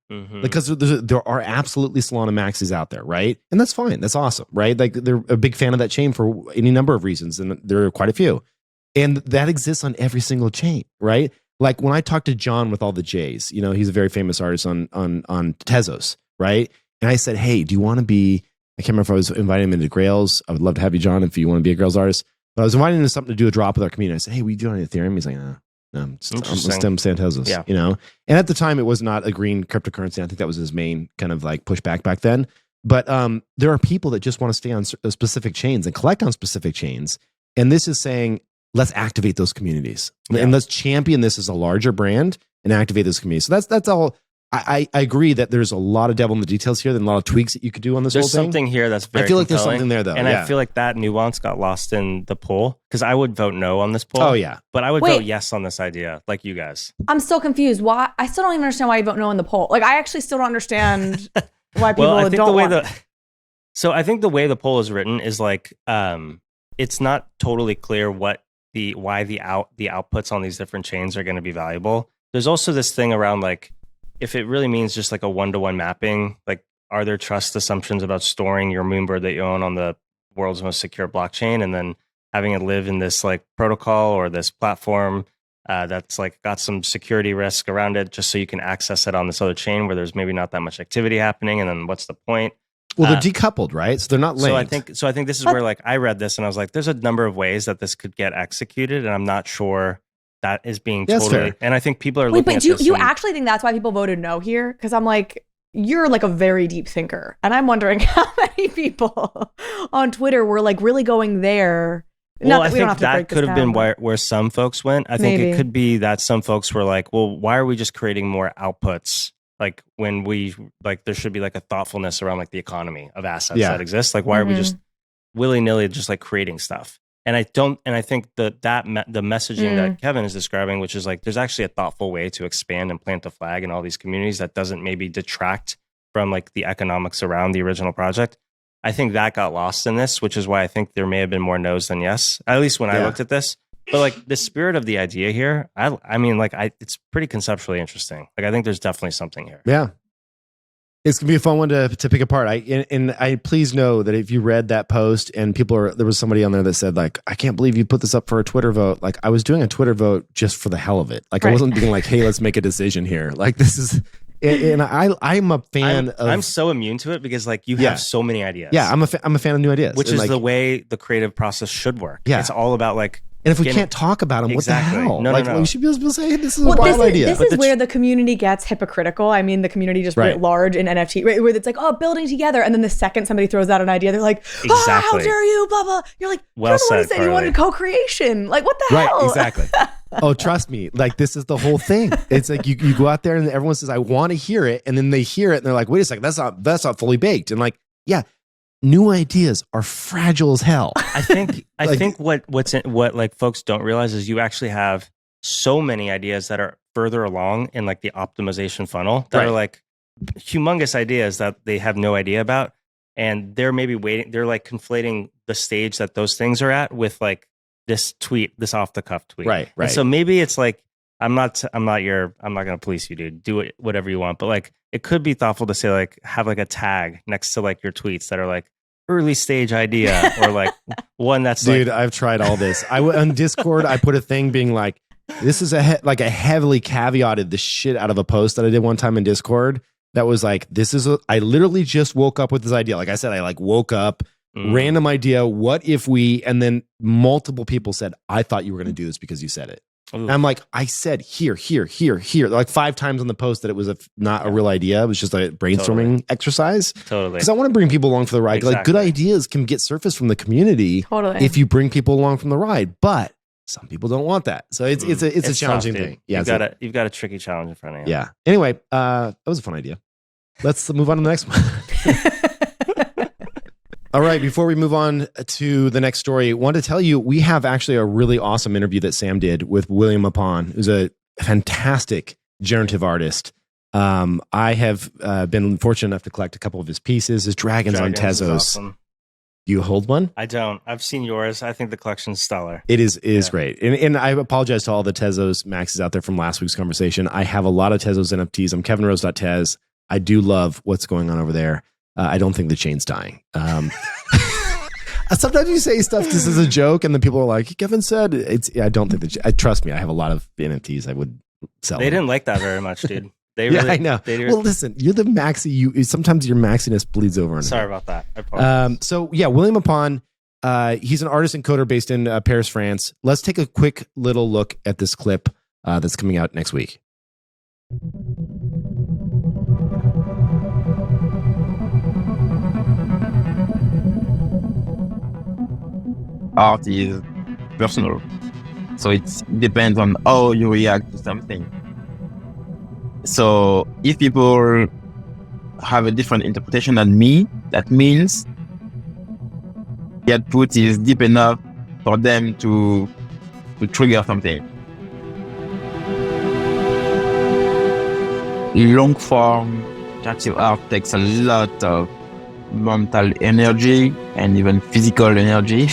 S3: Because there are absolutely Solana maxis out there, right? And that's fine. That's awesome, right? Like they're a big fan of that chain for any number of reasons, and there are quite a few. And that exists on every single chain, right? Like when I talked to John with all the J's, he's a very famous artist on Tezos, right? And I said, hey, do you want to be, I can't remember if I was inviting him into Grails. I would love to have you, John, if you want to be a Grails artist. But I was inviting him to something to do a drop with our community. I said, hey, we do it on Ethereum. He's like, no, I'm Tezos, And at the time, it was not a green cryptocurrency. I think that was his main kind of like pushback back then. But there are people that just want to stay on specific chains and collect on specific chains. And this is saying, let's activate those communities and let's champion this as a larger brand and activate those communities. So that's all. I agree that there's a lot of devil in the details here, and a lot of tweaks that you could do on this whole thing.
S1: There's something here that's very
S3: I feel like there's something there though.
S1: And I feel like that nuance got lost in the poll because I would vote no on this poll.
S3: Oh yeah.
S1: But I would vote yes on this idea, like you guys.
S2: I'm still confused. Why? I still don't even understand why you vote no on the poll. Like I actually still don't understand why people don't want.
S1: So I think the way the poll is written is like it's not totally clear why the outputs on these different chains are going to be valuable. There's also this thing around like if it really means just like a one-to-one mapping, like are there trust assumptions about storing your Moonbird that you own on the world's most secure blockchain and then having it live in this like protocol or this platform that's like got some security risk around it just so you can access it on this other chain where there's maybe not that much activity happening, and then what's the point?
S3: Well, they're decoupled, right? So they're not linked.
S1: So I think this is where like I read this and I was like, there's a number of ways that this could get executed, and I'm not sure that is being totally. And I think people are looking at this.
S2: But you actually think that's why people voted no here? Because I'm like, you're like a very deep thinker, and I'm wondering how many people on Twitter were like really going there.
S1: Well, I think that could have been where some folks went. I think it could be that some folks were like, well, why are we just creating more outputs? Like when we like, there should be like a thoughtfulness around like the economy of assets that exist. Like, why are we just willy-nilly just like creating stuff? And I think the messaging that Kevin is describing, which is like, there's actually a thoughtful way to expand and plant a flag in all these communities that doesn't maybe detract from like the economics around the original project. I think that got lost in this, which is why I think there may have been more no's than yes, at least when I looked at this. But like the spirit of the idea here, I mean, like it's pretty conceptually interesting. Like I think there's definitely something here.
S3: Yeah. It's gonna be a fun one to pick apart. I please know that if you read that post and there was somebody on there that said like, I can't believe you put this up for a Twitter vote. Like I was doing a Twitter vote just for the hell of it. Like I wasn't being like, hey, let's make a decision here. Like this is, and I'm a fan of.
S1: I'm so immune to it because like you have so many ideas.
S3: Yeah, I'm a fan of new ideas,
S1: which is the way the creative process should work.
S3: Yeah,
S1: it's all about like
S3: And if we can't talk about them,
S1: exactly.
S3: what the hell?
S1: No.
S3: We should be able to say this is a wild idea.
S2: This is where the community gets hypocritical. I mean, the community just writ large in NFT, where it's like, oh, building together. And then the second somebody throws out an idea, they're like, how dare you, blah, blah. You're like, you're the one who said you wanted co-creation. Like, what the hell?
S3: Right, exactly. Oh, trust me. Like, this is the whole thing. It's like you go out there and everyone says, I want to hear it. And then they hear it and they're like, wait a second, that's not fully baked. And like, yeah. New ideas are fragile as hell.
S1: I think what like folks don't realize is you actually have so many ideas that are further along in like the optimization funnel that are like humongous ideas that they have no idea about, and they're maybe waiting. They're like conflating the stage that those things are at with like this off the cuff tweet.
S3: Right.
S1: And so maybe it's like I'm not going to police you, dude. Do it, whatever you want. But like, it could be thoughtful to say like, have like a tag next to like your tweets that are like early stage idea, or like one that's
S3: dude, I've tried all this. On Discord, I put a thing being like, this is a heavily caveated the shit out of a post that I did one time in Discord. That was like, I literally just woke up with this idea. Like I said, I like woke up, random idea. What if we, and then multiple people said, I thought you were going to do this because you said it. And I'm like, I said here, like 5 times on the post that it was not a real idea. It was just a brainstorming exercise.
S1: Totally.
S3: Because I want to bring people along for the ride. Exactly. Like, good ideas can get surfaced from the community if you bring people along from the ride. But some people don't want that. So it's a challenging thing. Yeah,
S1: you've got a tricky challenge in front of you.
S3: Yeah. Anyway, that was a fun idea. Let's move on to the next one. All right, before we move on to the next story, I want to tell you, we have actually a really awesome interview that Sam did with William Mapan, who's a fantastic generative artist. I have been fortunate enough to collect a couple of his pieces, his Dragons on Tezos. Awesome. Do you hold one?
S1: I don't. I've seen yours. I think the collection's stellar.
S3: It is great. And I apologize to all the Tezos maxes out there from last week's conversation. I have a lot of Tezos NFTs. I'm kevinrose.tez. I do love what's going on over there. I don't think the chain's dying. Sometimes you say stuff just as a joke, and then people are like, "Kevin said it's." I don't think trust me, I have a lot of NFTs. I would sell.
S1: They didn't like that very much, dude. They really,
S3: I know. Well, listen, you're the maxi. Sometimes your maxiness bleeds over.
S1: Sorry about that. I apologize.
S3: So yeah, William Mapan. He's an artist and coder based in Paris, France. Let's take a quick little look at this clip that's coming out next week.
S4: Art is personal, so it depends on how you react to something. So if people have a different interpretation than me, that means the output is deep enough for them to trigger something. Long form generative art takes a lot of mental energy and even physical energy.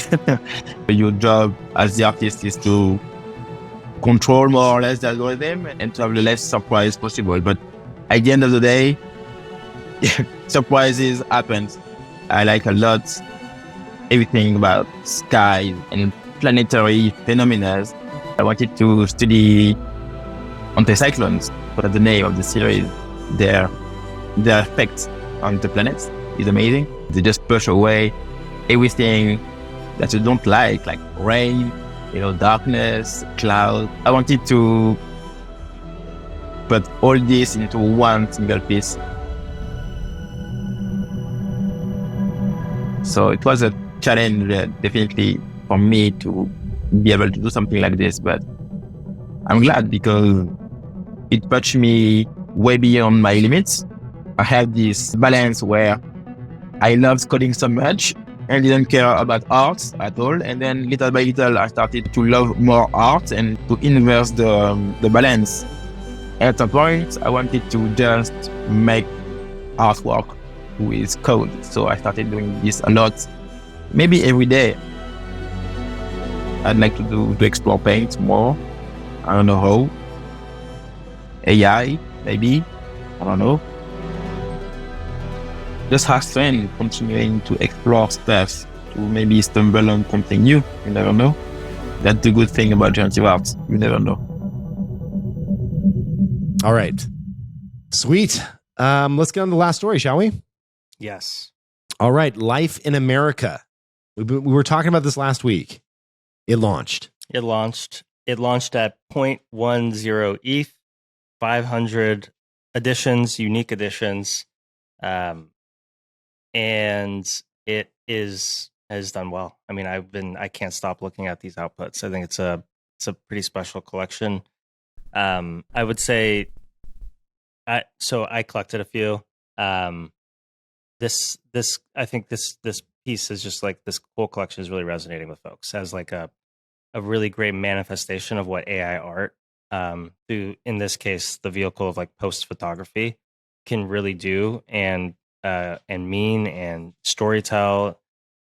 S4: Your job as the artist is to control more or less the algorithm and to have the less surprise possible. But at the end of the day, surprises happen. I like a lot everything about sky and planetary phenomena. I wanted to study anticyclones, but the name of the series, their effects on the planets is amazing. They just push away everything that you don't like rain, darkness, cloud. I wanted to put all this into one single piece. So it was a challenge, definitely, for me to be able to do something like this, but I'm glad because it pushed me way beyond my limits. I have this balance where I loved coding so much and didn't care about art at all. And then little by little, I started to love more art and to inverse the balance. At some point, I wanted to just make artwork with code. So I started doing this a lot, maybe every day. I'd like to explore paint more. I don't know how. AI, maybe. I don't know. Just have fun continuing to explore stuff, to maybe stumble on something new. You never know. That's the good thing about generative art. You never know.
S3: All right. Sweet. Let's get on to the last story, shall we?
S1: Yes.
S3: All right. Life in America. We were talking about this last week. It launched.
S1: It launched at 0.10 ETH, 500 editions, unique editions, and it has done well. I mean, I can't stop looking at these outputs. I think it's a pretty special collection. I would say, I collected a few. I think this piece is just like, this whole collection is really resonating with folks as like a really great manifestation of what AI art, through, in this case, the vehicle of like post photography, can really do and mean and storytell.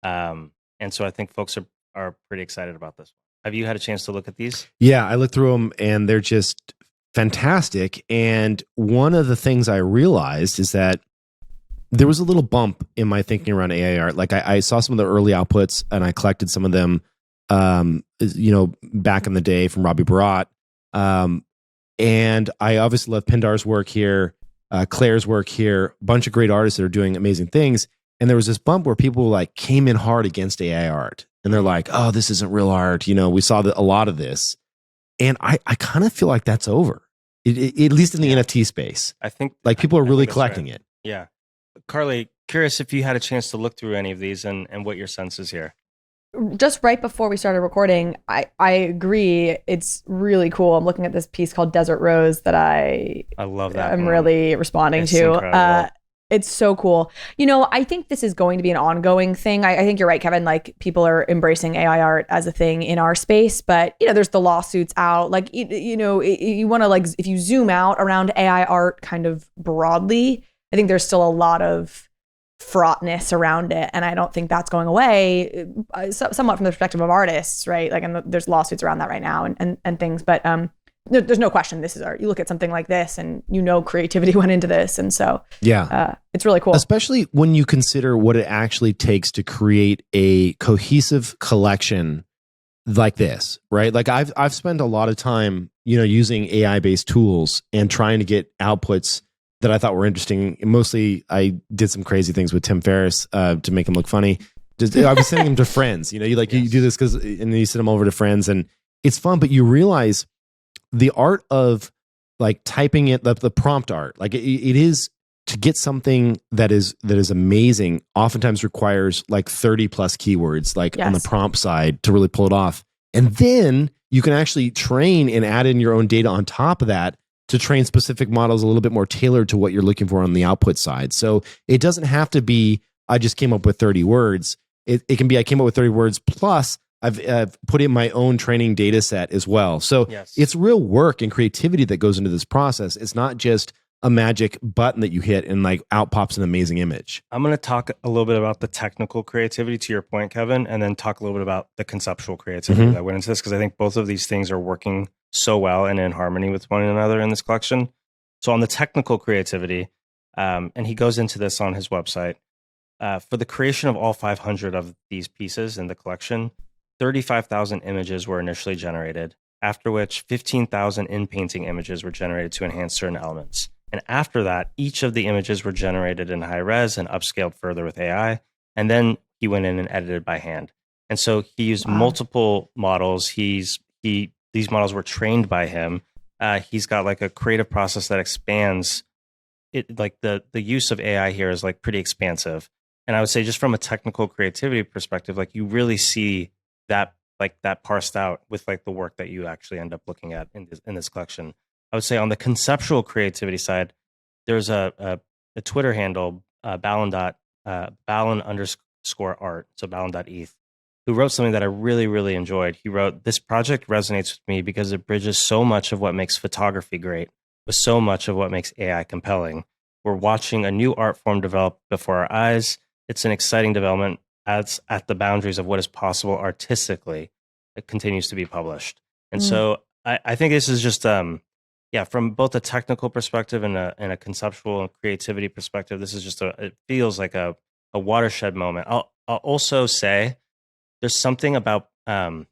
S1: And so I think folks are pretty excited about this. Have you had a chance to look at these?
S3: Yeah, I looked through them and they're just fantastic. And one of the things I realized is that there was a little bump in my thinking around AI art. Like I saw some of the early outputs and I collected some of them, back in the day from Robbie Barat. And I obviously love Pindar's work here, Claire's work here, a bunch of great artists that are doing amazing things. And there was this bump where people like came in hard against AI art. And they're like, oh, this isn't real art. We saw a lot of this. And I kind of feel like that's over, at least in the NFT space.
S1: I think
S3: like people are really collecting it.
S1: Yeah. Carly, curious if you had a chance to look through any of these and what your sense is here.
S2: Just right before we started recording, I agree. It's really cool. I'm looking at this piece called Desert Rose that I
S1: love that.
S2: I'm really responding to. It's so cool. I think this is going to be an ongoing thing. I think you're right, Kevin. Like, people are embracing AI art as a thing in our space, but there's the lawsuits out. Like, you want to, like, if you zoom out around AI art kind of broadly, I think there's still a lot of fraughtness around it, and I don't think that's going away. Somewhat from the perspective of artists, right? Like, and there's lawsuits around that right now and things. But there's no question this is art. You look at something like this and creativity went into this. And so it's really cool.
S3: Especially when you consider what it actually takes to create a cohesive collection like this, right? Like I've spent a lot of time, using AI-based tools and trying to get outputs that I thought were interesting. Mostly I did some crazy things with Tim Ferriss to make him look funny. I was sending him to friends, you do this and then you send them over to friends and it's fun, but you realize the art of like typing it, the prompt art, like it is, to get something that is amazing, oftentimes requires like 30 plus keywords, like on the prompt side, to really pull it off. And then you can actually train and add in your own data on top of that to train specific models a little bit more tailored to what you're looking for on the output side. So it doesn't have to be, I just came up with 30 words. It can be, I came up with 30 words plus I've put in my own training data set as well. So it's real work and creativity that goes into this process. It's not just a magic button that you hit and like out pops an amazing image.
S1: I'm going to talk a little bit about the technical creativity, to your point, Kevin, and then talk a little bit about the conceptual creativity that went into this, because I think both of these things are working so well and in harmony with one another in this collection. So on the technical creativity, and he goes into this on his website, for the creation of all 500 of these pieces in the collection, 35,000 images were initially generated, after which 15,000 in-painting images were generated to enhance certain elements. And after that, each of the images were generated in high res and upscaled further with AI. And then he went in and edited by hand. And so he used multiple models. These models were trained by him. He's got like a creative process that expands it. Like the use of AI here is like pretty expansive. And I would say, just from a technical creativity perspective, like you really see that parsed out with like the work that you actually end up looking at in this collection. I would say on the conceptual creativity side, there's a Twitter handle, Ballon_art, so Ballon.eth, who wrote something that I really, really enjoyed. He wrote, "This project resonates with me because it bridges so much of what makes photography great with so much of what makes AI compelling. We're watching a new art form develop before our eyes. It's an exciting development at the boundaries of what is possible artistically. It continues to be published." And so I think this is just, from both a technical perspective and a conceptual and creativity perspective, this is just it feels like a watershed moment. I'll also say there's something about, and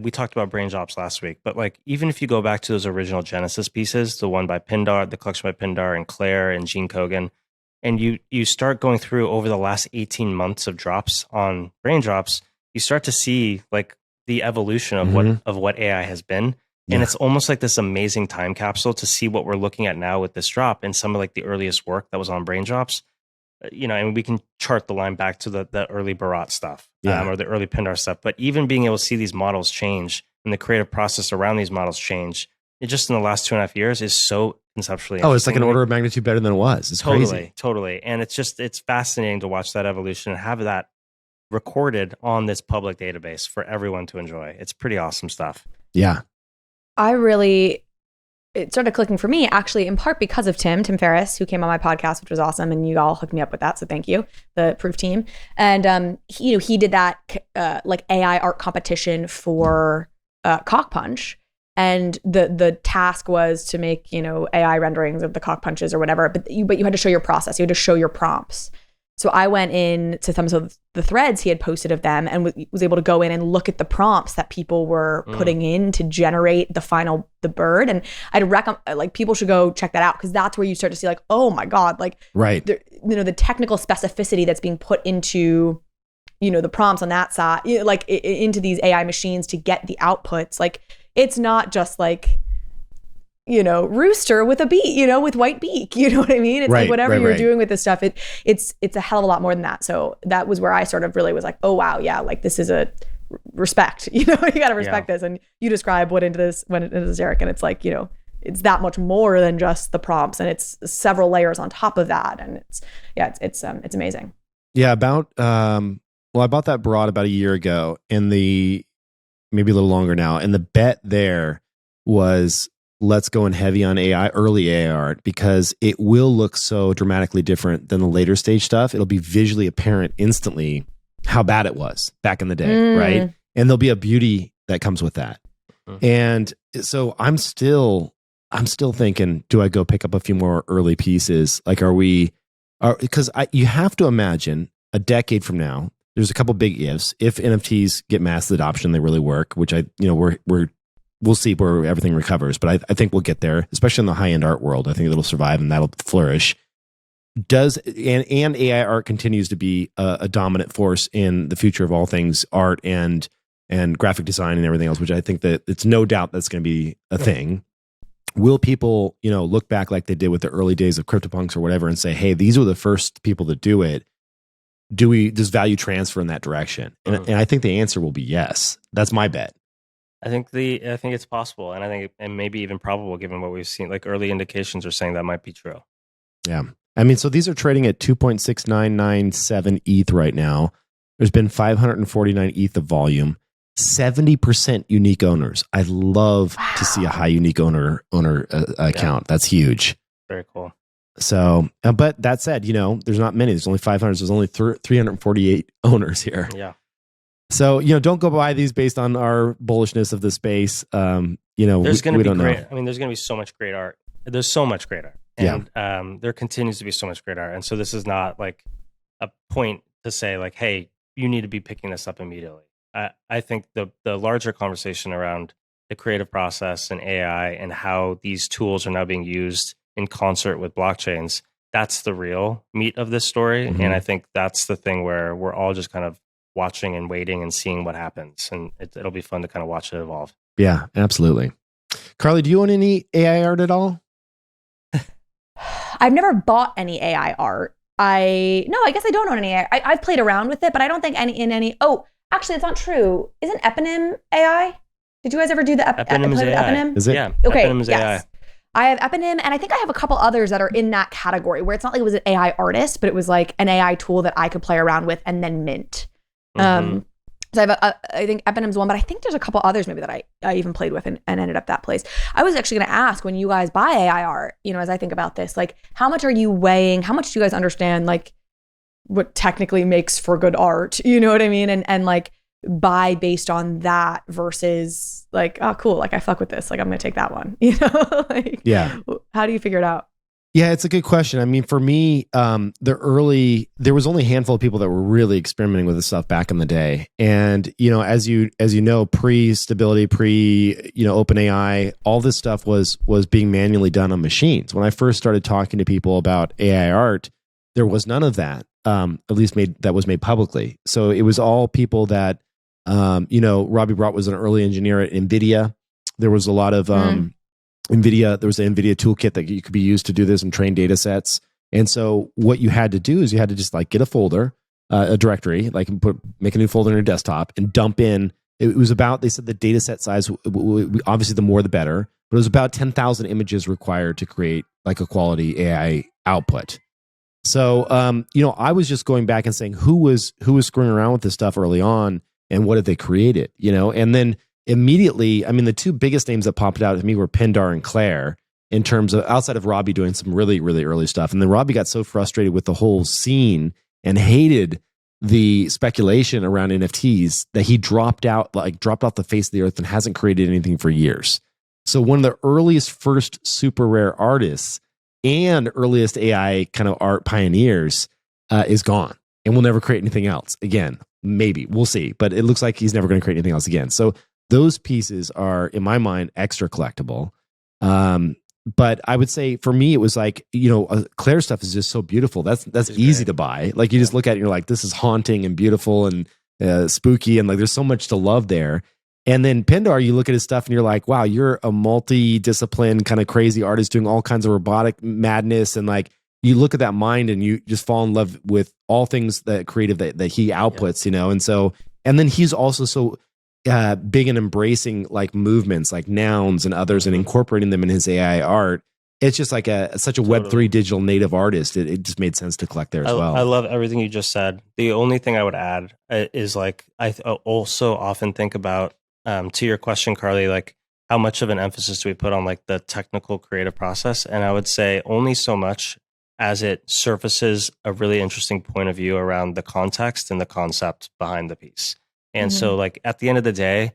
S1: we talked about brain drops last week, but like, even if you go back to those original Genesis pieces, the one by Pindar, the collection by Pindar and Claire and Gene Kogan, and you start going through over the last 18 months of drops on brain drops, you start to see like the evolution of what AI has been. And it's almost like this amazing time capsule to see what we're looking at now with this drop and some of like the earliest work that was on Braindrops. And we can chart the line back to the early Barat stuff or the early Pindar stuff. But even being able to see these models change and the creative process around these models change, it just in the last 2.5 years is so conceptually.
S3: Oh, it's like an order of magnitude better than it was. It's crazy.
S1: Totally. And it's fascinating to watch that evolution and have that recorded on this public database for everyone to enjoy. It's pretty awesome stuff.
S3: Yeah.
S2: It started clicking for me actually in part because of Tim Ferriss, who came on my podcast, which was awesome. And you all hooked me up with that. So thank you, the Proof team. And he did that like AI art competition for Cock Punch. And the task was to make, AI renderings of the cock punches or whatever, but you had to show your process. You had to show your prompts. So I went in to some of the threads he had posted of them and was able to go in and look at the prompts that people were putting in to generate the bird. And I'd recommend, like, people should go check that out, because that's where you start to see, like, oh my God, like,
S3: right.
S2: The technical specificity that's being put into, the prompts on that side, like into these AI machines to get the outputs. Like, it's not just like, rooster with a beak, with white beak, you know what I mean? It's like whatever you're doing with this stuff, it's a hell of a lot more than that. So that was where I sort of really was like, oh wow, yeah, like this is a respect, you got to respect this. And you describe what into this, Eric, and it's like, it's that much more than just the prompts, and it's several layers on top of that. And it's amazing.
S3: Yeah. I bought that broad about a year ago, and maybe a little longer now. And the bet there was, let's go in heavy on AI, early AI art, because it will look so dramatically different than the later stage stuff. It'll be visually apparent instantly how bad it was back in the day, right? And there'll be a beauty that comes with that. And so I'm still thinking, do I go pick up a few more early pieces? Like, because you have to imagine a decade from now, there's a couple big ifs. If NFTs get mass adoption, they really work, which we'll see where everything recovers, but I think we'll get there, especially in the high-end art world. I think it'll survive and that'll flourish. And AI art continues to be a dominant force in the future of all things art and graphic design and everything else, which I think that it's no doubt that's going to be a thing. Will people, look back like they did with the early days of CryptoPunks or whatever and say, hey, these were the first people to do it? Does value transfer in that direction? And I think the answer will be yes. That's my bet.
S1: I think it's possible, and I think it may be even probable given what we've seen. Like, early indications are saying that might be true.
S3: Yeah, I mean, so these are trading at 2.6997 ETH right now. There's been 549 ETH of volume, 70% unique owners. I love to see a high unique owner account. That's huge.
S1: Very cool.
S3: So, but that said, there's not many. There's only 500. There's only 348 owners here.
S1: Yeah.
S3: So, don't go buy these based on our bullishness of the space.
S1: There's going to be great. I mean, there's going to be so much great art. There's so much great art. And there continues to be so much great art. And so this is not like a point to say like, hey, you need to be picking this up immediately. I think the larger conversation around the creative process and AI and how these tools are now being used in concert with blockchains, that's the real meat of this story. Mm-hmm. And I think that's the thing where we're all just kind of watching and waiting and seeing what happens. And it'll be fun to kind of watch it evolve.
S3: Yeah, absolutely. Carly, do you own any AI art at all?
S2: I've never bought any AI art. I guess I don't own any AI. I've played around with it, but I don't think any. Oh, actually, it's not true. Isn't Eponym AI? Did you guys ever do the
S1: Eponym?
S3: Eponym? Is it?
S1: Yeah.
S2: Okay.
S1: Eponym is
S2: yes.
S1: AI.
S2: I have Eponym, and I think I have a couple others that are in that category where it's not like it was an AI artist, but it was like an AI tool that I could play around with and then mint. Mm-hmm. So I think Eponym's one, but I think there's a couple others maybe that I even played with and ended up that place. I was actually going to ask, when you guys buy AI art, as I think about this, like, how much are you weighing? How much do you guys understand, like, what technically makes for good art? You know what I mean? And like, buy based on that versus like, oh, cool, like I fuck with this, like I'm gonna take that one. Like, yeah. How do you figure it out?
S3: Yeah, it's a good question. I mean, for me, there was only a handful of people that were really experimenting with this stuff back in the day. And, as you know, pre-stability, OpenAI, all this stuff was being manually done on machines. When I first started talking to people about AI art, there was none of that, at least that was made publicly. So it was all people that Robbie Brott was an early engineer at NVIDIA. There was a lot of NVIDIA. There was an NVIDIA toolkit that you could be used to do this and train data sets. And so what you had to do is you had to just like get a folder, a directory, like make a new folder on your desktop and dump in. It was about, they said the data set size, obviously the more the better, but it was about 10,000 images required to create like a quality AI output. So, I was just going back and saying who was screwing around with this stuff early on and what did they create it, and then immediately, I mean, the two biggest names that popped out to me were Pindar and Claire in terms of outside of Robbie doing some really, really early stuff. And then Robbie got so frustrated with the whole scene and hated the speculation around NFTs that he dropped off the face of the earth and hasn't created anything for years. So one of the earliest first super rare artists and earliest AI kind of art pioneers is gone and will never create anything else again. Maybe we'll see, but it looks like he's never going to create anything else again. So those pieces are, in my mind, extra collectible. But I would say for me, it was like, Claire stuff is just so beautiful. That's easy to buy. Like you just look at it and you're like, this is haunting and beautiful and spooky. And like, there's so much to love there. And then Pindar, you look at his stuff and you're like, wow, you're a multi-discipline kind of crazy artist doing all kinds of robotic madness. And like, you look at that mind and you just fall in love with all things that creative that he outputs, And so, and then he's also so big in embracing like movements like nouns and others and incorporating them in his AI art. It's just like such a Web3 digital native artist. It just made sense to collect there as well.
S1: I love everything you just said. The only thing I would add is like, I also often think about, to your question, Carly, like how much of an emphasis do we put on like the technical creative process? And I would say only so much as it surfaces a really interesting point of view around the context and the concept behind the piece. And so like at the end of the day,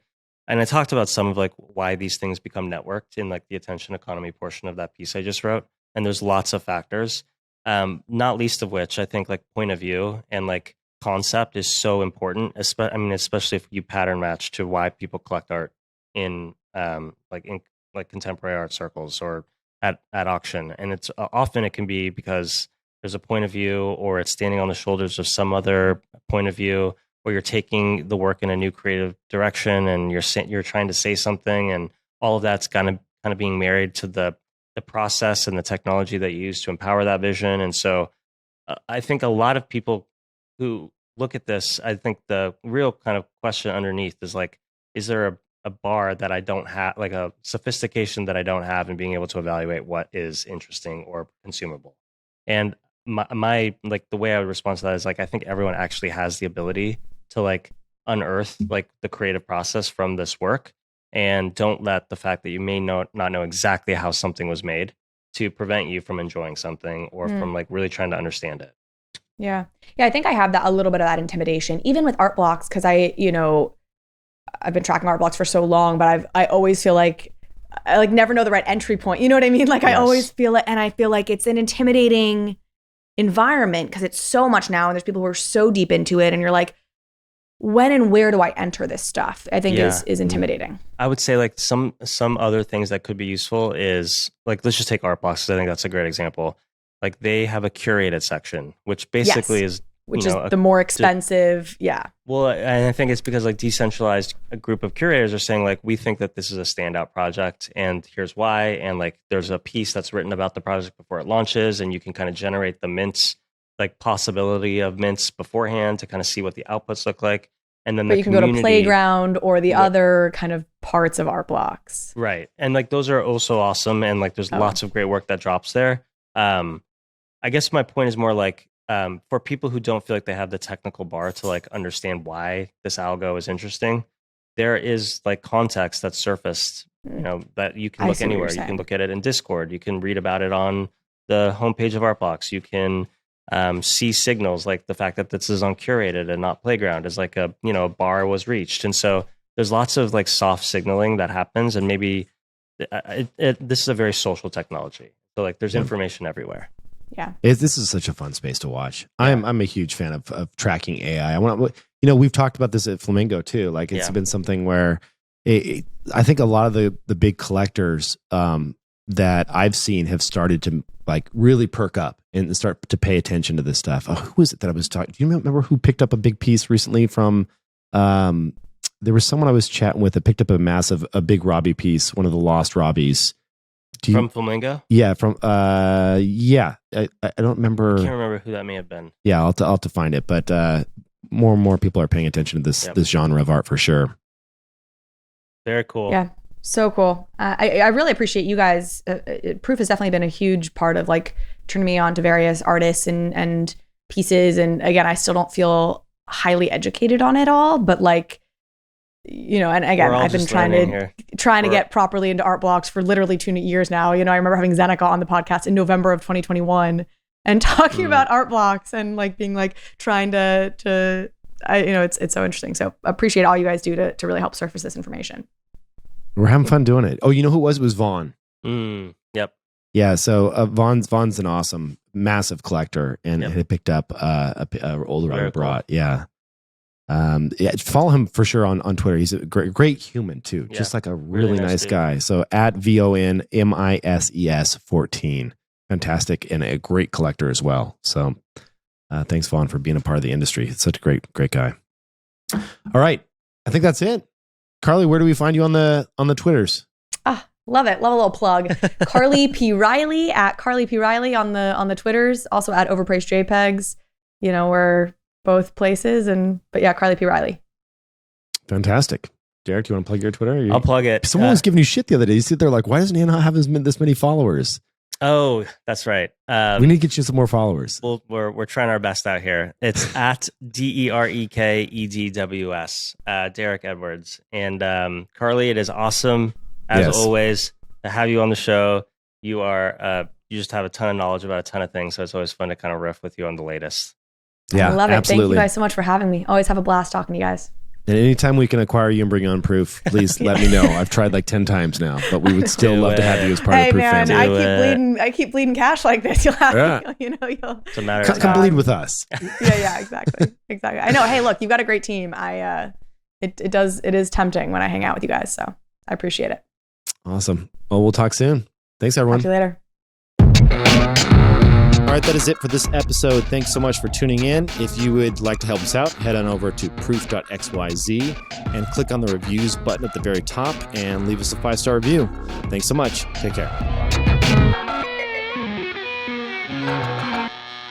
S1: and I talked about some of like why these things become networked in like the attention economy portion of that piece I just wrote. And there's lots of factors, not least of which I think like point of view and like concept is so important. Especially if you pattern match to why people collect art in contemporary art circles or at auction. And it's often it can be because there's a point of view or it's standing on the shoulders of some other point of view, or you're taking the work in a new creative direction and you're trying to say something, and all of that's kind of being married to the process and the technology that you use to empower that vision. And so I think a lot of people who look at this, I think the real kind of question underneath is like, is there a bar that I don't have, like a sophistication that I don't have in being able to evaluate what is interesting or consumable? And my like the way I would respond to that is like, I think everyone actually has the ability to like unearth like the creative process from this work, and don't let the fact that you may not know exactly how something was made to prevent you from enjoying something or from like really trying to understand it.
S2: Yeah. I think I have a little bit of that intimidation, even with art blocks, because I've been tracking art blocks for so long, but I always feel like I like never know the right entry point. You know what I mean? Like yes. I always feel it, and I feel like it's an intimidating environment because it's so much now, and there's people who are so deep into it, and you're like, when and where do I enter this stuff? I think is intimidating. I
S1: would say like some other things that could be useful is like, let's just take art blocks, because I think that's a great example. Like they have a curated section, which basically is
S2: the more expensive.
S1: Well, and I think it's because like decentralized, a group of curators are saying like, we think that this is a standout project and here's why. And like, there's a piece that's written about the project before it launches, and you can kind of generate the mints, like possibility of mints beforehand to kind of see what the outputs look like. And then
S2: you can go to Playground or the other kind of parts of art blocks.
S1: Right. And like, those are also awesome. And like, there's lots of great work that drops there. I guess my point is more like, for people who don't feel like they have the technical bar to like understand why this algo is interesting, there is like context that's surfaced, that you can look anywhere. You can look at it in Discord. You can read about it on the homepage of Artblocks. You can see signals like the fact that this is on Curated and not Playground is like a bar was reached. And so there's lots of like soft signaling that happens, and maybe this is a very social technology. So like there's information everywhere.
S2: Yeah,
S3: this is such a fun space to watch. I'm a huge fan of tracking AI. I want we've talked about this at Flamingo too. Like it's been something where I think a lot of the big collectors that I've seen have started to like really perk up and start to pay attention to this stuff. Oh, who is it that I was talking? Do you remember who picked up a big piece recently from there was someone I was chatting with that picked up a big Robbie piece, one of the lost Robbies.
S1: From Flamingo?
S3: Yeah, I don't remember.
S1: I can't remember who that may have been.
S3: Yeah, I'll have to find it, but more and more people are paying attention to this genre of art for sure.
S1: Very cool.
S2: Yeah, so cool. I really appreciate you guys. Proof has definitely been a huge part of like turning me on to various artists and pieces. And again, I still don't feel highly educated on it all, but like, you know, and again, I've been trying to get properly into art blocks for literally 2 years now. You know, I remember having Zeneca on the podcast in November of 2021 and talking about art blocks and like being like trying to you know, it's so interesting. So appreciate all you guys do to really help surface this information.
S3: We're having fun doing it. Oh, you know who it was? It was Vaughn.
S1: Yep.
S3: Yeah. So Vaughn's an awesome, massive collector, and had picked up a older I brought. Cool. Yeah. Follow him for sure on Twitter. He's a great human too. Yeah. Just like a really nice guy. So at VONMISES 14. Fantastic and a great collector as well. So thanks, Vaughn, for being a part of the industry. It's such a great guy. All right. I think that's it. Carly, where do we find you on the Twitters?
S2: Love it. Love a little plug. Carly P. Reilly at Carly P. Reilly on the Twitters. Also at Overpriced JPEGs. You know, we're both places. But yeah, Carly P. Reilly. Fantastic.
S3: Derek, do you want to plug your Twitter?
S1: I'll plug it.
S3: Someone was giving you shit the other day. You sit there like, why doesn't he not have this many followers?
S1: Oh, that's right.
S3: We need to get you some more followers.
S1: Well, we're trying our best out here. It's at DEREKEDWS, Derek Edwards. And Carly, it is awesome as always to have you on the show. You are you just have a ton of knowledge about a ton of things, so it's always fun to kind of riff with you on the latest.
S3: Yeah,
S2: I love it.
S3: Absolutely.
S2: Thank you guys so much for having me. Always have a blast talking to you guys.
S3: And anytime we can acquire you and bring you on Proof, please let me know. I've tried like 10 times now, but we would still love to have you as part of the Proof family.
S2: I keep bleeding cash like this. You'll have to,
S1: it's a matter of
S3: come bleed with us.
S2: Yeah, exactly. I know. Hey, look, you've got a great team. It is tempting when I hang out with you guys, so I appreciate it.
S3: Awesome. Well, we'll talk soon. Thanks, everyone.
S2: Talk to you later.
S3: All right, that is it for this episode. Thanks so much for tuning in. If you would like to help us out, head on over to proof.xyz and click on the reviews button at the very top and leave us a 5-star review. Thanks so much. Take care.